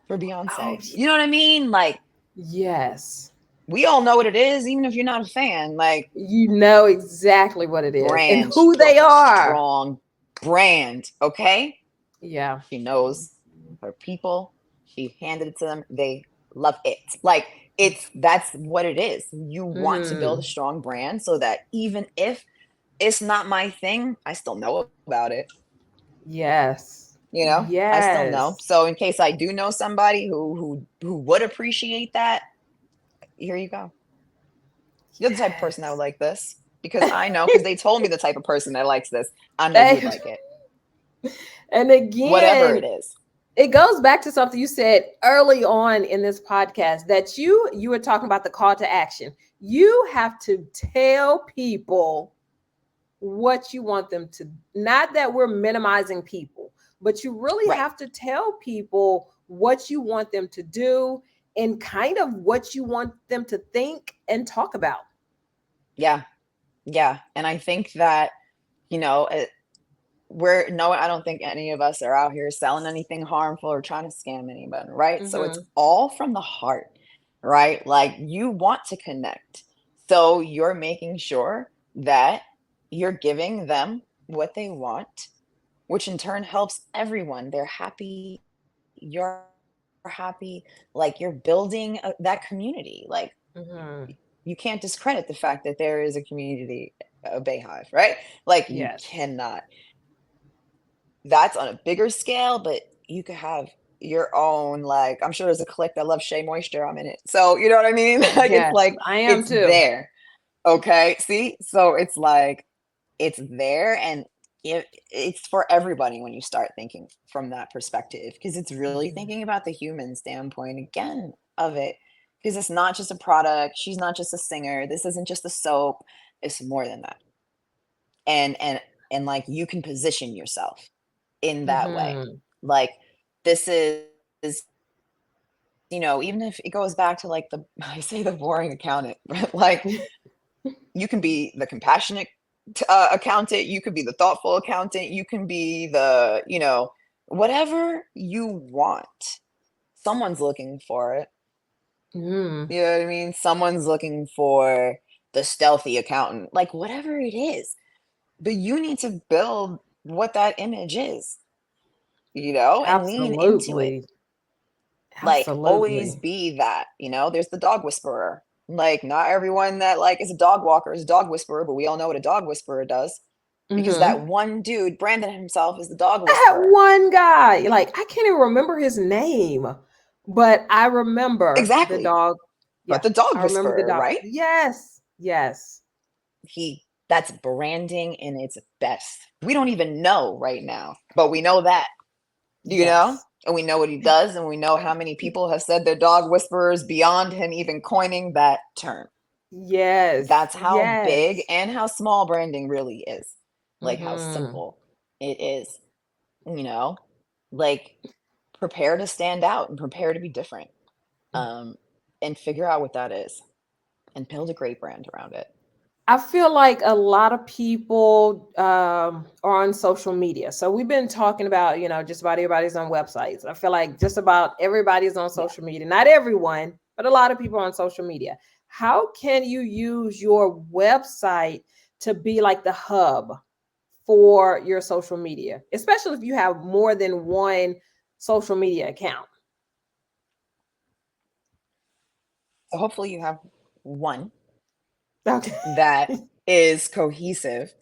for Oh, Beyonce. You know what I mean? Like, yes. we all know what it is, even if you're not a fan. Like, You know exactly what it is and brand, she who they built a are. strong brand. Okay. Yeah. She knows her people. She handed it to them. They love it. Like, that's what it is. You want to build a Hmm. strong brand so that even if it's not my thing, I still know about it. Yes. I still know. Yes. So in case I do know somebody who would appreciate that, here you go. You're the type of person that would Yes. like this because I know because they told me the type of person that likes this. I know you'd They- like it, and whatever it again, is. it goes back to something you said early on in this podcast that you were talking about the call to action. You have to tell people what you want them to, not that we're minimizing people, but you really Right. have to tell people what you want them to do and kind of what you want them to think and talk about. Yeah. Yeah. And I think that, you know, it, we're no, I don't think any of us are out here selling anything harmful or trying to scam anybody, right? So it's Hmm. all from the heart, right? Like you want to connect. So you're making sure that you're giving them what they want, which in turn helps everyone. They're happy, you're happy, like you're building that community. Like Hmm. you can't discredit the fact that there is a community, a Bayhive, right? Like you Yes. cannot. That's on a bigger scale, but you could have your own, like, I'm sure there's a clique that loves Shea Moisture, I'm in it. So, you know what I mean? Yes, Like, I am it's too. there. Okay. See? So it's like, it's there and it's for everybody when you start thinking from that perspective, because it's really Mhm. thinking about the human standpoint again of it. Because it's not just a product. She's not just a singer. This isn't just a soap. It's more than that. And and like you can position yourself in that way. Mhm. Like this is, even if it goes back to like the I say the boring accountant, but like you can be the compassionate accountant, you could be the thoughtful accountant, you can be the, whatever you want. Someone's looking for it. Mhm. You know what I mean? Someone's looking for the stealthy accountant, like whatever it is. But you need to build what that image is, and lean into it. Absolutely. Like, always Absolutely. be that, there's the dog whisperer. Like, not everyone that like is a dog walker is a dog whisperer, but we all know what a dog whisperer does because that Mhm. one dude branded himself as the dog I had whisperer. one guy, like I can't even remember his name, but I remember the Exactly. dog. But Yeah, the dog I remember the whisperer, dog. right? Yes. Yes. That's branding in its best. We don't even know right now, but we know that. Yes. And we know what he does, and we know how many people have said they're dog whisperers beyond him even coining that term. Yes. That's how big Yes. and how small branding really is. Like how Mhm. simple it is, you know? Like prepare to stand out and prepare to be different. Um, and figure out what that is and build a great brand around it. I feel like a lot of people are on social media. So we've been talking about, just about everybody's on websites. I feel like just about everybody's on Yeah. social media. Not everyone, but a lot of people are on social media. How can you use your website to be like the hub for your social media, especially if you have more than one social media account? So hopefully you have one Okay. that is cohesive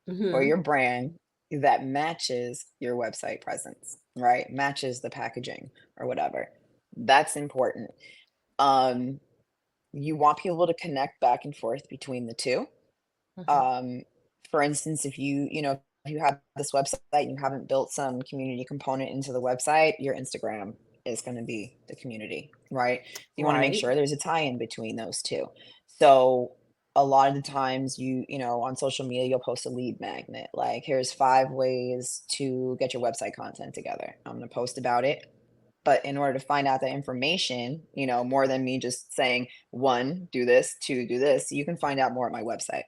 for Hmm. your brand that matches your website presence, right? Matches the packaging or whatever. That's important. Um, you want people to connect back and forth between the two. Hmm. Um, for instance, if you have this website and you haven't built some community component into the website, your Instagram is going to be the community, right? You want to make Right. sure there's a tie-in between those two. So a lot of the times on social media, you'll post a lead magnet. Like, here's 5 ways to get your website content together. I'm going to post about it. But in order to find out the information, more than me just saying, one, do this, two, do this, you can find out more at my website.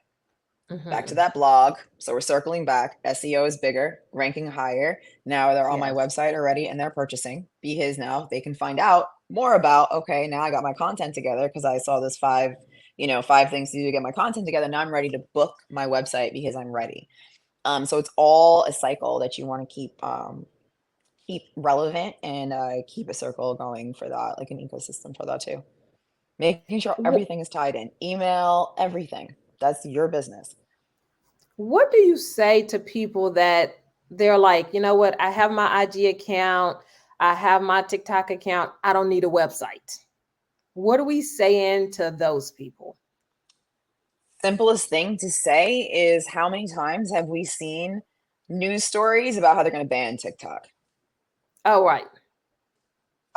Back to Hmm. that blog. So we're circling back. SEO is bigger, ranking higher. Now they're on my Yes. website already and they're purchasing. Be his now. They can find out more about, okay, now I got my content together because I saw this 5 things to do to get my content together. Now I'm ready to book my website because I'm ready. So it's all a cycle that you want to keep relevant and keep a circle going for that, like an ecosystem for that too. Making sure everything is tied in. Email, everything. That's your business. What do you say to people that they're like, you know what? I have my IG account, I have my TikTok account, I don't need a website. What are we saying to those people? Simplest thing to say is how many times have we seen news stories about how they're going to ban TikTok? Oh, right.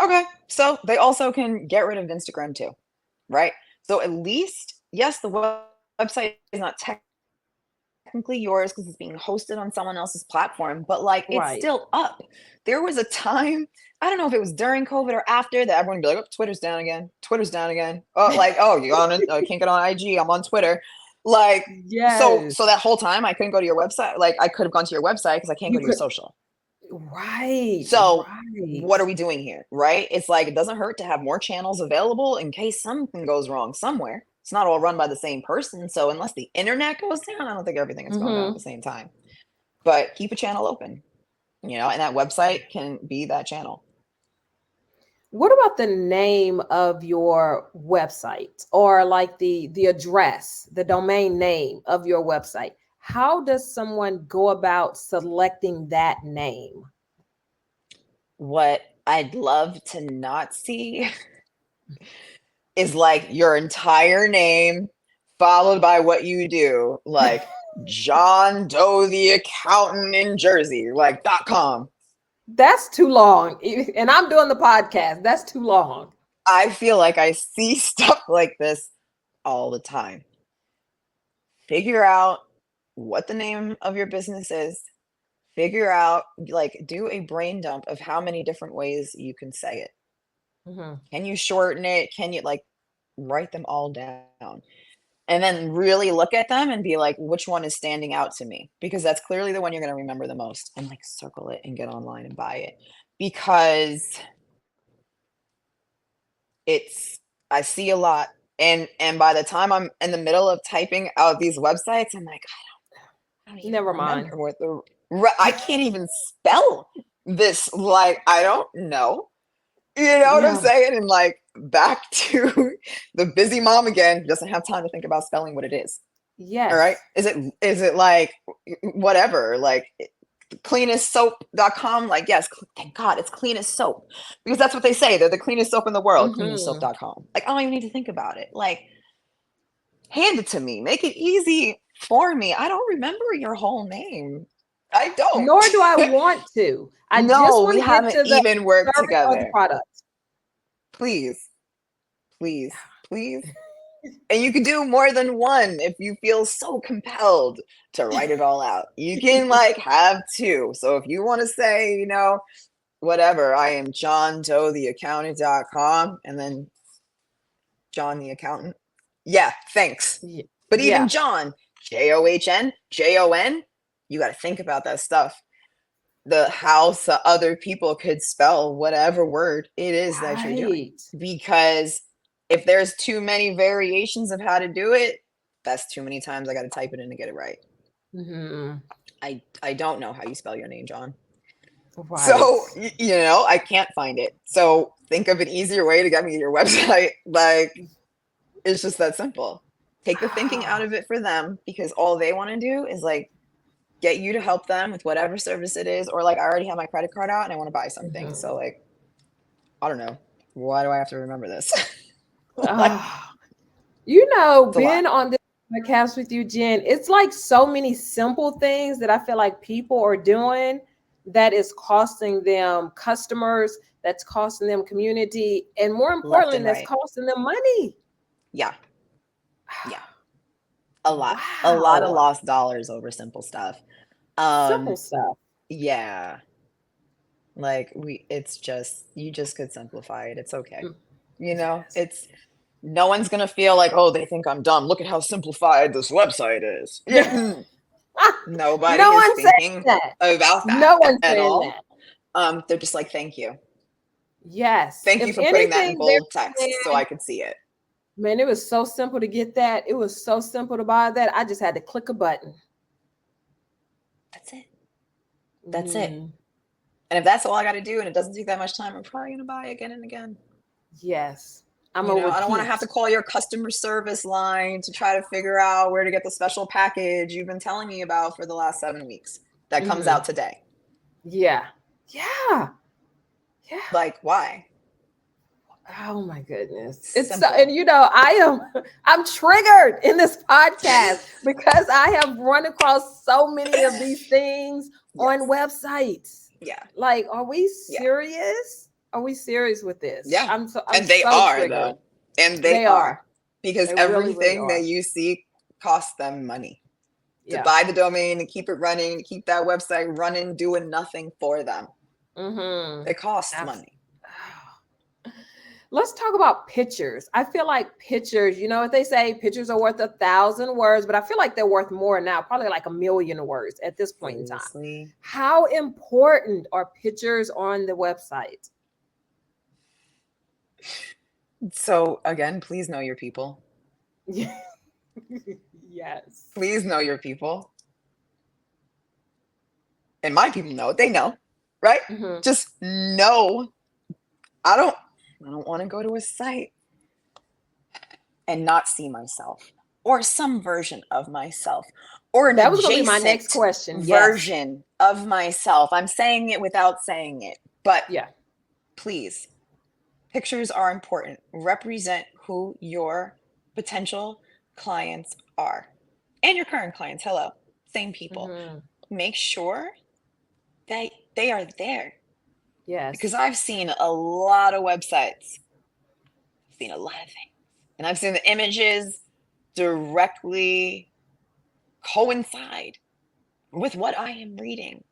Okay, so they also can get rid of Instagram too, right? So at least, yes, the website is not technically yours because it's being hosted on someone else's platform, but like it's still up. Right. There was a time, I don't know if it was during COVID or after, that everyone would be like, oh, Twitter's down again. Twitter's down again. Oh, like, oh, you on it? I can't get on IG. I'm on Twitter. Like, so Yes. that whole time I couldn't go to your website. Like, I could have gone to your website because I can't go You to your could. social. Right. So what Right. are we doing here, right? It's like it doesn't hurt to have more channels available in case something goes wrong somewhere. It's not all run by the same person. So unless the internet goes down, I don't think everything is going down at the Hmm. same time. But keep a channel open, and that website can be that channel. What about the name of your website or like the address, the domain name of your website? How does someone go about selecting that name? What I'd love to not see is like your entire name followed by what you do, like John Doe the accountant in Jersey, like .com. That's too long. And I'm doing the podcast. That's too long. I feel like I see stuff like this all the time. Figure out what the name of your business is. Figure out, like, do a brain dump of how many different ways you can say it. Hmm. Can you shorten it? Can you, like, write them all down? And then really look at them and be like, which one is standing out to me? Because that's clearly the one you're going to remember the most. And like circle it and get online and buy it. Because I see a lot, and by the time I'm in the middle of typing out these websites, I'm like, I don't even Never mind. remember what I can't even spell this, like, I don't know. You know what I'm Yeah. saying? And like back to the busy mom again, who doesn't have time to think about spelling what it is. All right. Yes. Is it like whatever, like cleanestsoap.com? Like, yes, thank God it's cleanest soap. Because that's what they say. They're the cleanest soap in the world, Hmm. cleanestsoap.com. Like, I don't even need to think about it. Like, hand it to me. Make it easy for me. I don't remember your whole name. I don't. Nor do I want to. I just No, want we to get haven't to the even worked service or the together. product. Please, please, please. And you can do more than one if you feel so compelled to write it all out. You can like have two. So if you want to say, whatever, I am John Doe the accountant.com and then John the accountant. Yeah, thanks. Yeah. But even Yeah. John, John, Jon, you got to think about that stuff. How other people could spell whatever word it is that you're doing. Right. Because if there's too many variations of how to do it, that's too many times I got to type it in to get it right. Hmm. I don't know how you spell your name, John. Right. So, I can't find it. So think of an easier way to get me to your website. Like, it's just that simple. Take the thinking out of it for them, because all they want to do is like get you to help them with whatever service it is, or like I already have my credit card out and I want to buy something. Mhm. So like, I don't know. Why do I have to remember this? Like, Ah, it's a lot. being on this podcast with you, Jen, it's like so many simple things that I feel like people are doing that is costing them customers, that's costing them community, and more Left importantly, and that's right. costing them money. Yeah. Yeah. A lot. A lot of Wow. lost dollars over simple stuff. Simple Um, stuff. yeah. Like it's just, you just could simplify it. It's okay. Mm, yes. It's no one's gonna feel like, oh, they think I'm dumb. Look at how simplified this website is. Yeah. Nobody No is one's saying thinking that. about that No one's at saying all. that. They're just like, thank you. Yes. Thank you If for putting that in anything, they're bold text so saying, I could see it. man, it was so simple to get that. It was so simple to buy that. I just had to click a button. That's it. That's it. Mm, And if that's all I got to do and it doesn't take that much time, I'm probably going to buy again and again. yes. I'm gonna I don't want to repeat. have to call your customer service line to try to figure out where to get the special package you've been telling me about for the last 7 weeks that comes Mhm. out today. Yeah. Yeah. Yeah. Like, why? Oh my goodness. It's so, Simple. and I'm triggered in this podcast because I have run across so many of these things on Yes. websites. Yeah. Like, are we Yeah. serious? Are we serious with this? Yeah. I'm And they so are, triggered. though. And they They are. are. Because They really, really everything that are. you see costs them money. To Yeah. buy the domain, to keep it running, to keep that website running, doing nothing for them. Mm-hmm. It costs money. Let's talk about pictures. I feel like pictures, you know what they say, pictures are worth 1,000 words, but I feel like they're worth more now, probably like 1,000,000 words at this point in time. Seriously. How important are pictures on the website? So again, please know your people. Yes. Please know your people. And my people know, they know, right? Mm-hmm. Just know. I don't want to go to a site and not see myself or some version of myself or an That was going to be my next adjacent question. Yes. version of myself. I'm saying it without saying it, but Yeah. please, pictures are important. Represent who your potential clients are and your current clients. Hello, same people. Mm-hmm. Make sure that they are there, Yes. because I've seen a lot of websites. I've seen a lot of things, and I've seen the images directly coincide with what I am reading.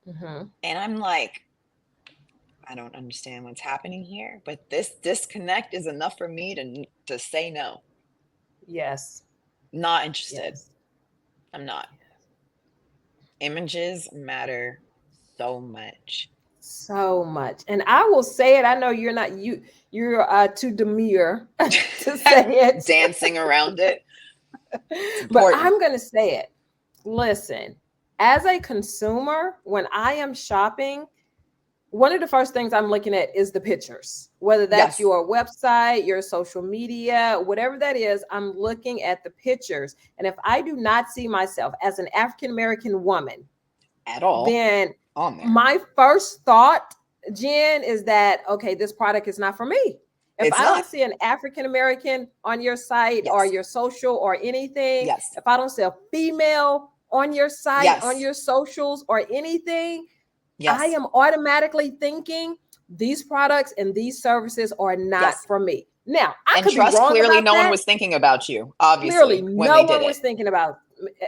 Mm-hmm. And I'm like, I don't understand what's happening here, but this disconnect is enough for me to say no. Yes. Not interested. Yes. I'm not. Images matter so much. So much. And I will say it. I know you're not you're too demure to say it. Dancing around it. But I'm going to say it. Listen, as a consumer, when I am shopping, one of the first things I'm looking at is the pictures, whether that's Yes. your website, your social media, whatever that is, I'm looking at the pictures. And if I do not see myself as an African-American woman At all, then on there. My first thought, Jen, is that, okay, this product is not for me. If It's I not. don't see an African-American on your site Yes. or your social or anything, Yes. if I don't see a female on your site, Yes. on your socials or anything, Yes. I am automatically thinking these products and these services are not Yes. for me. Now, I And could be trust, wrong clearly about no that. one was thinking about you, obviously, Clearly, when no they did one was it. thinking about.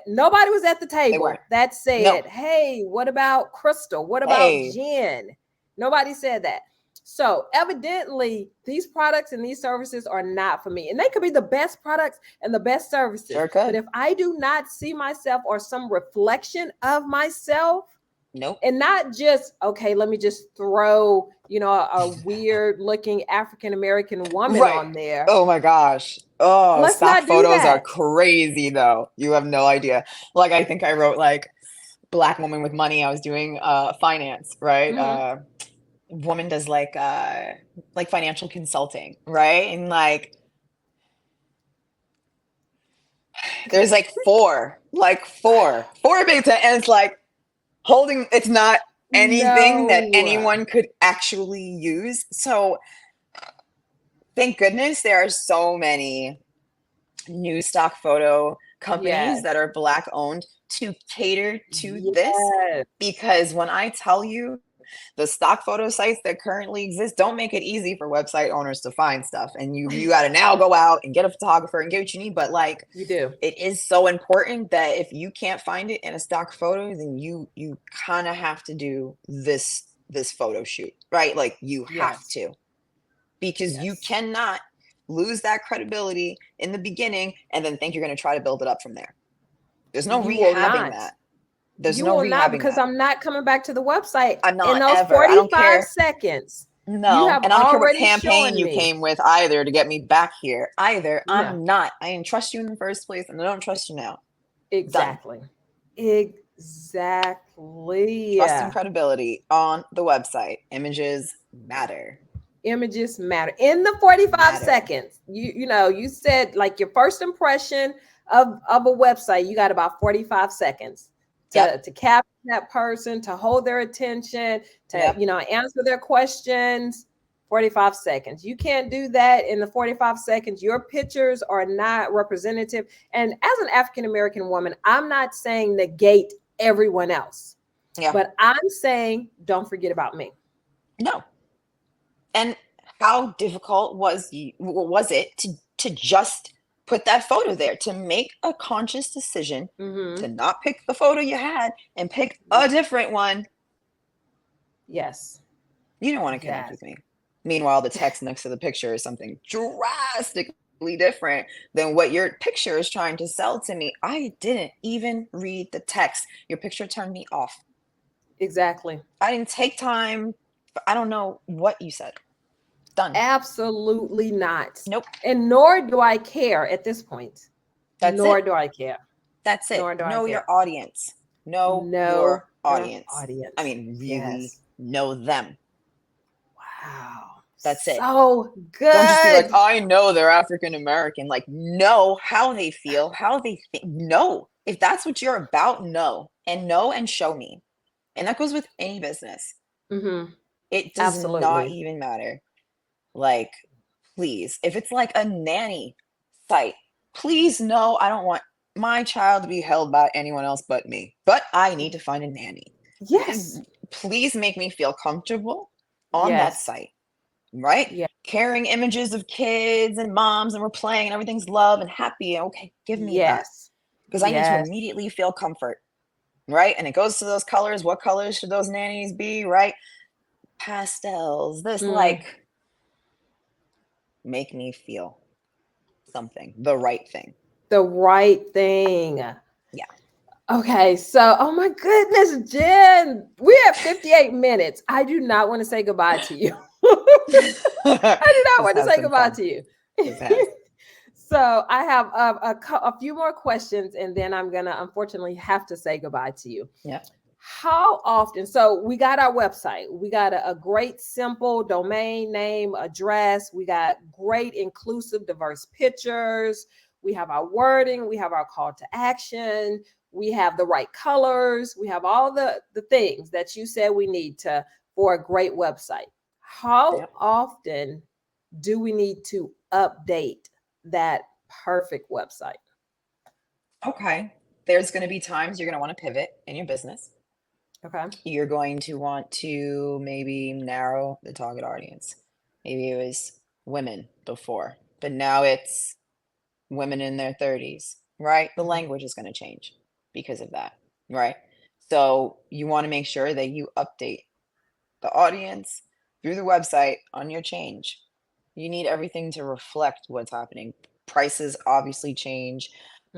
Nobody was at the They table weren't. that said, No. "Hey, what about Crystal? What about Hey. Jen?" Nobody said that. So evidently, these products and these services are not for me. And they could be the best products and the best services. Sure But could. if I do not see myself or some reflection of myself, Nope. and not just, okay, let me just throw, a weird looking African American woman Right. on there. Oh my gosh. Oh, Let's stock not do photos are that. crazy though. You have no idea. Like I think I wrote like black woman with money. I was doing finance, right? Mhm. Woman does like financial consulting, right? And like there's four big and it's like holding it's not anything that No. anyone could actually use. So thank goodness there are so many new stock photo companies Yes. that are black owned to cater to this, Yes. because when I tell you the stock photo sites that currently exist don't make it easy for website owners to find stuff, and you got to now go out and get a photographer and get what you need, but like You do. it is so important that if you can't find it in a stock photo, then you kind of have to do this photo shoot, right? Like you have Yes. to, because you Yes. cannot lose that credibility in the beginning and then think you're going to try to build it up from there. There's no You will rehabbing not. that. There's You no will not, rehabbing because that. I'm not coming back to the website I'm in not those ever. I don't 45 care. seconds. You No, have and I don't care what already campaign shown you me. came with either to get me back here either. No, I'm not. I didn't trust you in the first place, and I don't trust you now. Done. exactly. Exactly. Trust and credibility on the website. Images matter. Images matter. In the 45 Matter. seconds, you said like your first impression of a website, you got about 45 seconds Yep. to capture that person, to hold their attention, to Yep. answer their questions. 45 seconds. You can't do that in the 45 seconds. Your pictures are not representative. And as an African American woman, I'm not saying negate everyone else, Yeah. but I'm saying don't forget about me. No. And how difficult was it to just put that photo there, to make a conscious decision to Mm-hmm. not pick the photo you had and pick a different one? Yes. You don't want to connect Yes. with me. Meanwhile, the text next to the picture is something drastically different than what your picture is trying to sell to me. I didn't even read the text. Your picture turned me off. Exactly. I didn't take time. I don't know what you said. Done. Absolutely not. Nope. And nor do I care at this point. That's it. Nor do I care. That's it. Nor do I Know care. your audience. Know Know your your audience. I audience. mean, really Yes. know them. Wow. That's it. So Don't just be like, good. I know they're African American. Like, know how they feel, how they think. Know. If that's what you're about, know. And know and show me. And that goes with any business. Mm-hmm. It does not Absolutely. even matter. Like, please, if it's like a nanny site, please know I don't want my child to be held by anyone else but me. But I need to find a nanny. Yes. Please make me feel comfortable on that Yes. site, right? Yeah. Carrying images of kids and moms and we're playing and everything's love and happy. Okay, give me that. Yes. Because I need to Yes. immediately feel comfort, right? And it goes to those colors. What colors should those nannies be, right? Pastels, this Mm. like make me feel something, the right thing. The right thing. Yeah. Okay, so oh my goodness, Jen, we have 58 minutes. I do not want to say goodbye to you. I do not This want to has say been goodbye fun. to you. This has. So I have a few more questions, and then I'm gonna unfortunately have to say goodbye to you. Yeah. How often? So we got our website. We got a great, simple domain name, address. We got great, inclusive, diverse pictures. We have our wording. We have our call to action. We have the right colors. We have all the things that you said we need to for a great website. How Yep. often do we need to update that perfect website? Okay. There's going to be times you're going to want to pivot in your business. Okay. You're going to want to maybe narrow the target audience. Maybe it was women before, but now it's women in their 30s, right? The language is going to change because of that, right? So you want to make sure that you update the audience through the website on your change. You need everything to reflect what's happening. Prices obviously change.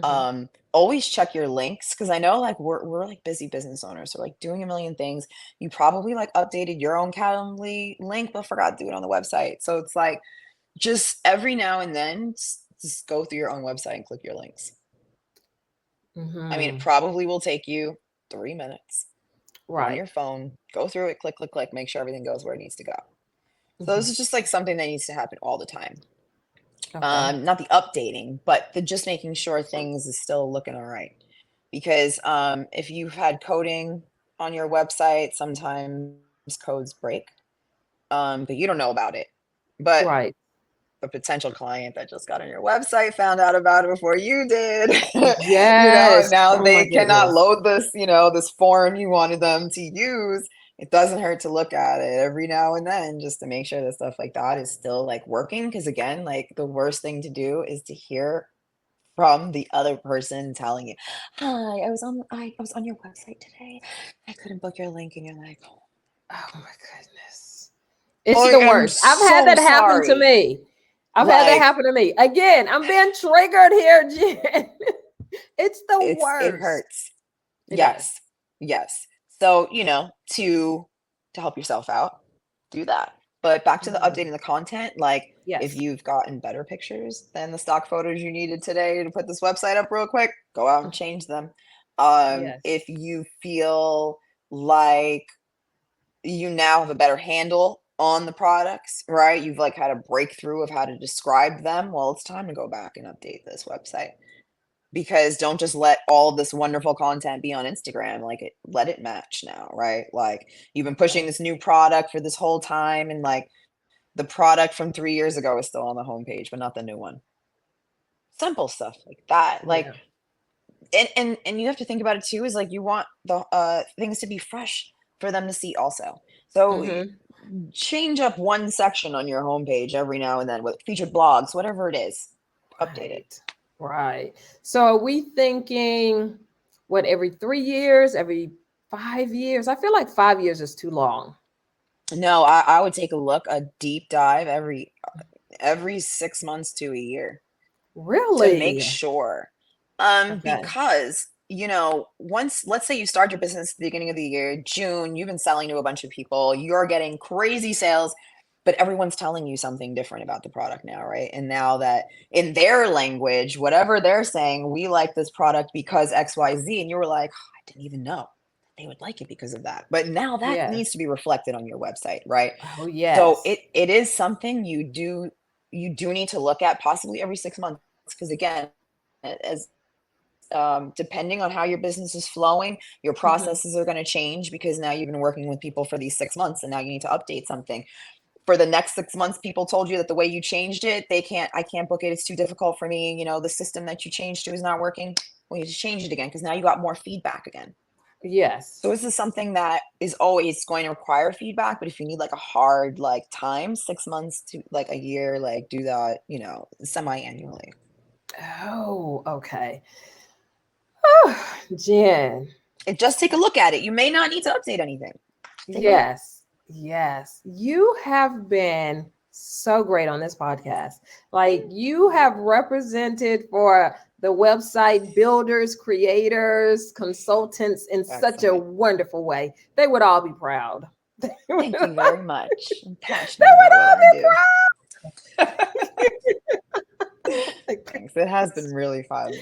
Hmm. Always check your links because I know like we're like busy business owners, so like doing a million things. You probably like updated your own Calendly link, but forgot to do it on the website. So it's like just every now and then, just go through your own website and click your links. I mean, it Hmm. probably will take you 3 minutes on Right. your phone. Go through it, click, click, click, make sure everything goes where it needs to go. So this Hmm. is just like something that needs to happen all the time. Okay. Not the updating, but the just making sure things is still looking all right. Because if you've had coding on your website, sometimes codes break, but you don't know about it. But Right. a potential client that just got on your website found out about it before you did, and Yes. now Oh my they cannot goodness. load this, this form you wanted them to use. It doesn't hurt to look at it every now and then just to make sure that stuff like that is still like working. Because again, like the worst thing to do is to hear from the other person telling you, "Hi, I was on your website today. I couldn't book your link," and you're like, Oh my goodness. It's "I the am worst. I've had so that happen to sorry." me. I've had that Like happen to me. Again, I'm being triggered here, Jen. It's the it worst. hurts. It does. Yes. Yes. So, to help yourself out, do that. But back to the Mhm. updating the content, like if Yes. you've gotten better pictures than the stock photos you needed today to put this website up real quick, go out and change them. Yes. If you feel like you now have a better handle on the products, right? You've like had a breakthrough of how to describe them. Well, it's time to go back and update this website because don't just let all of this wonderful content be on Instagram. Like let it match now, right? Like you've been pushing Right. this new product for this whole time, and like the product from 3 years ago is still on the homepage, but not the new one. Simple stuff like that. Like Yeah. and you have to think about it too. Is like you want the things to be fresh for them to see also. So Hmm. change up one section on your homepage every now and then with featured blogs, whatever it is. Update it. Right. Right. So are we thinking what every 3 years, every 5 years? I feel like 5 years is too long. No, I would take a deep dive every 6 months to a year to make Really? sure. Okay. Because, once let's say you start your business at the beginning of the year, June, you've been selling to a bunch of people, you're getting crazy sales, but everyone's telling you something different about the product now, right? And now that in their language, whatever they're saying, we like this product because XYZ, and you were like, "Oh, I didn't even know they would like it because of that." But now that needs Yes. to be reflected on your website, right? Oh, So yes. it is something you do need to look at possibly every 6 months because again, as depending on how your business is flowing, your Hmm. processes are going to change because now you've been working with people for these 6 months and now you need to update something. For the next 6 months, people told you that the way you changed it, I can't book it. It's too difficult for me. The system that you changed to is not working. Well, you just change it again because now you got more feedback again. Yes. So this is something that is always going to require feedback, but if you need like a hard like time, 6 months to like a year, like do that, semi-annually. Oh, okay. Oh, Jen. And just take a look at it. You may not need to update anything. Just take a look. Yes. Yes. You have been so great on this podcast. Like Thank you have represented for the website builders, creators, consultants in such a Excellent. wonderful way. They would all be proud. They would, Thank you very much. I'm they passionate would about what all I do. be proud. Oh my Thanks. It has been goodness. really fun.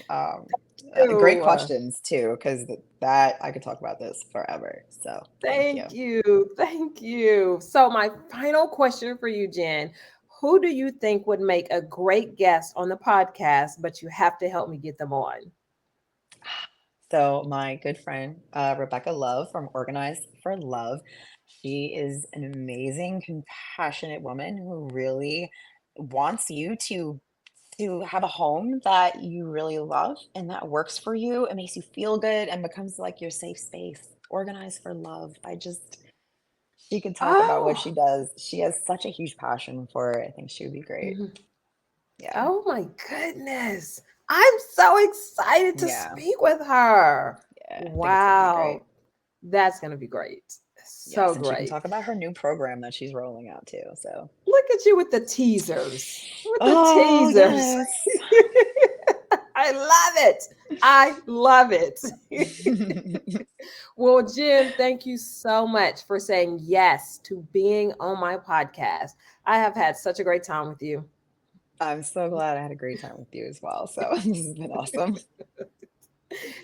Great You. questions too, because that I could talk about this forever. So thank you. Thank you. Thank you. So, my final question for you, Jen, who do you think would make a great guest on the podcast, but you have to help me get them on? So my good friend Rebecca Love from Organize for Love, she is an amazing, compassionate woman who really wants you to have a home that you really love and that works for you. It makes you feel good and becomes like your safe space. Organize for Love. She could talk about what she Oh, does. She has such a huge passion for it. I think she would be great. mhm. Yeah. Oh my goodness. I'm so excited to Yeah. speak with her. Yeah. I think it's gonna be great. Wow. That's going to be great. So Yes, and she can great. talk about her new program that she's rolling out too. So, Look at you with the teasers. With the oh teasers. yes. I love it. I love it. Well, Jen, thank you so much for saying yes to being on my podcast. I have had such a great time with you. I'm so glad I had a great time with you as well. So this has been awesome.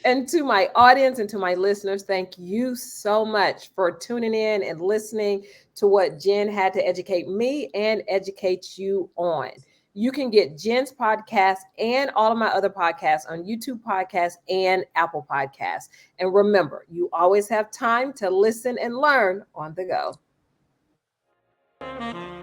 And to my audience and to my listeners, thank you so much for tuning in and listening to what Jen had to educate me and educate you on. You can get Jen's podcast and all of my other podcasts on YouTube Podcasts and Apple Podcasts. And remember, you always have time to listen and learn on the go.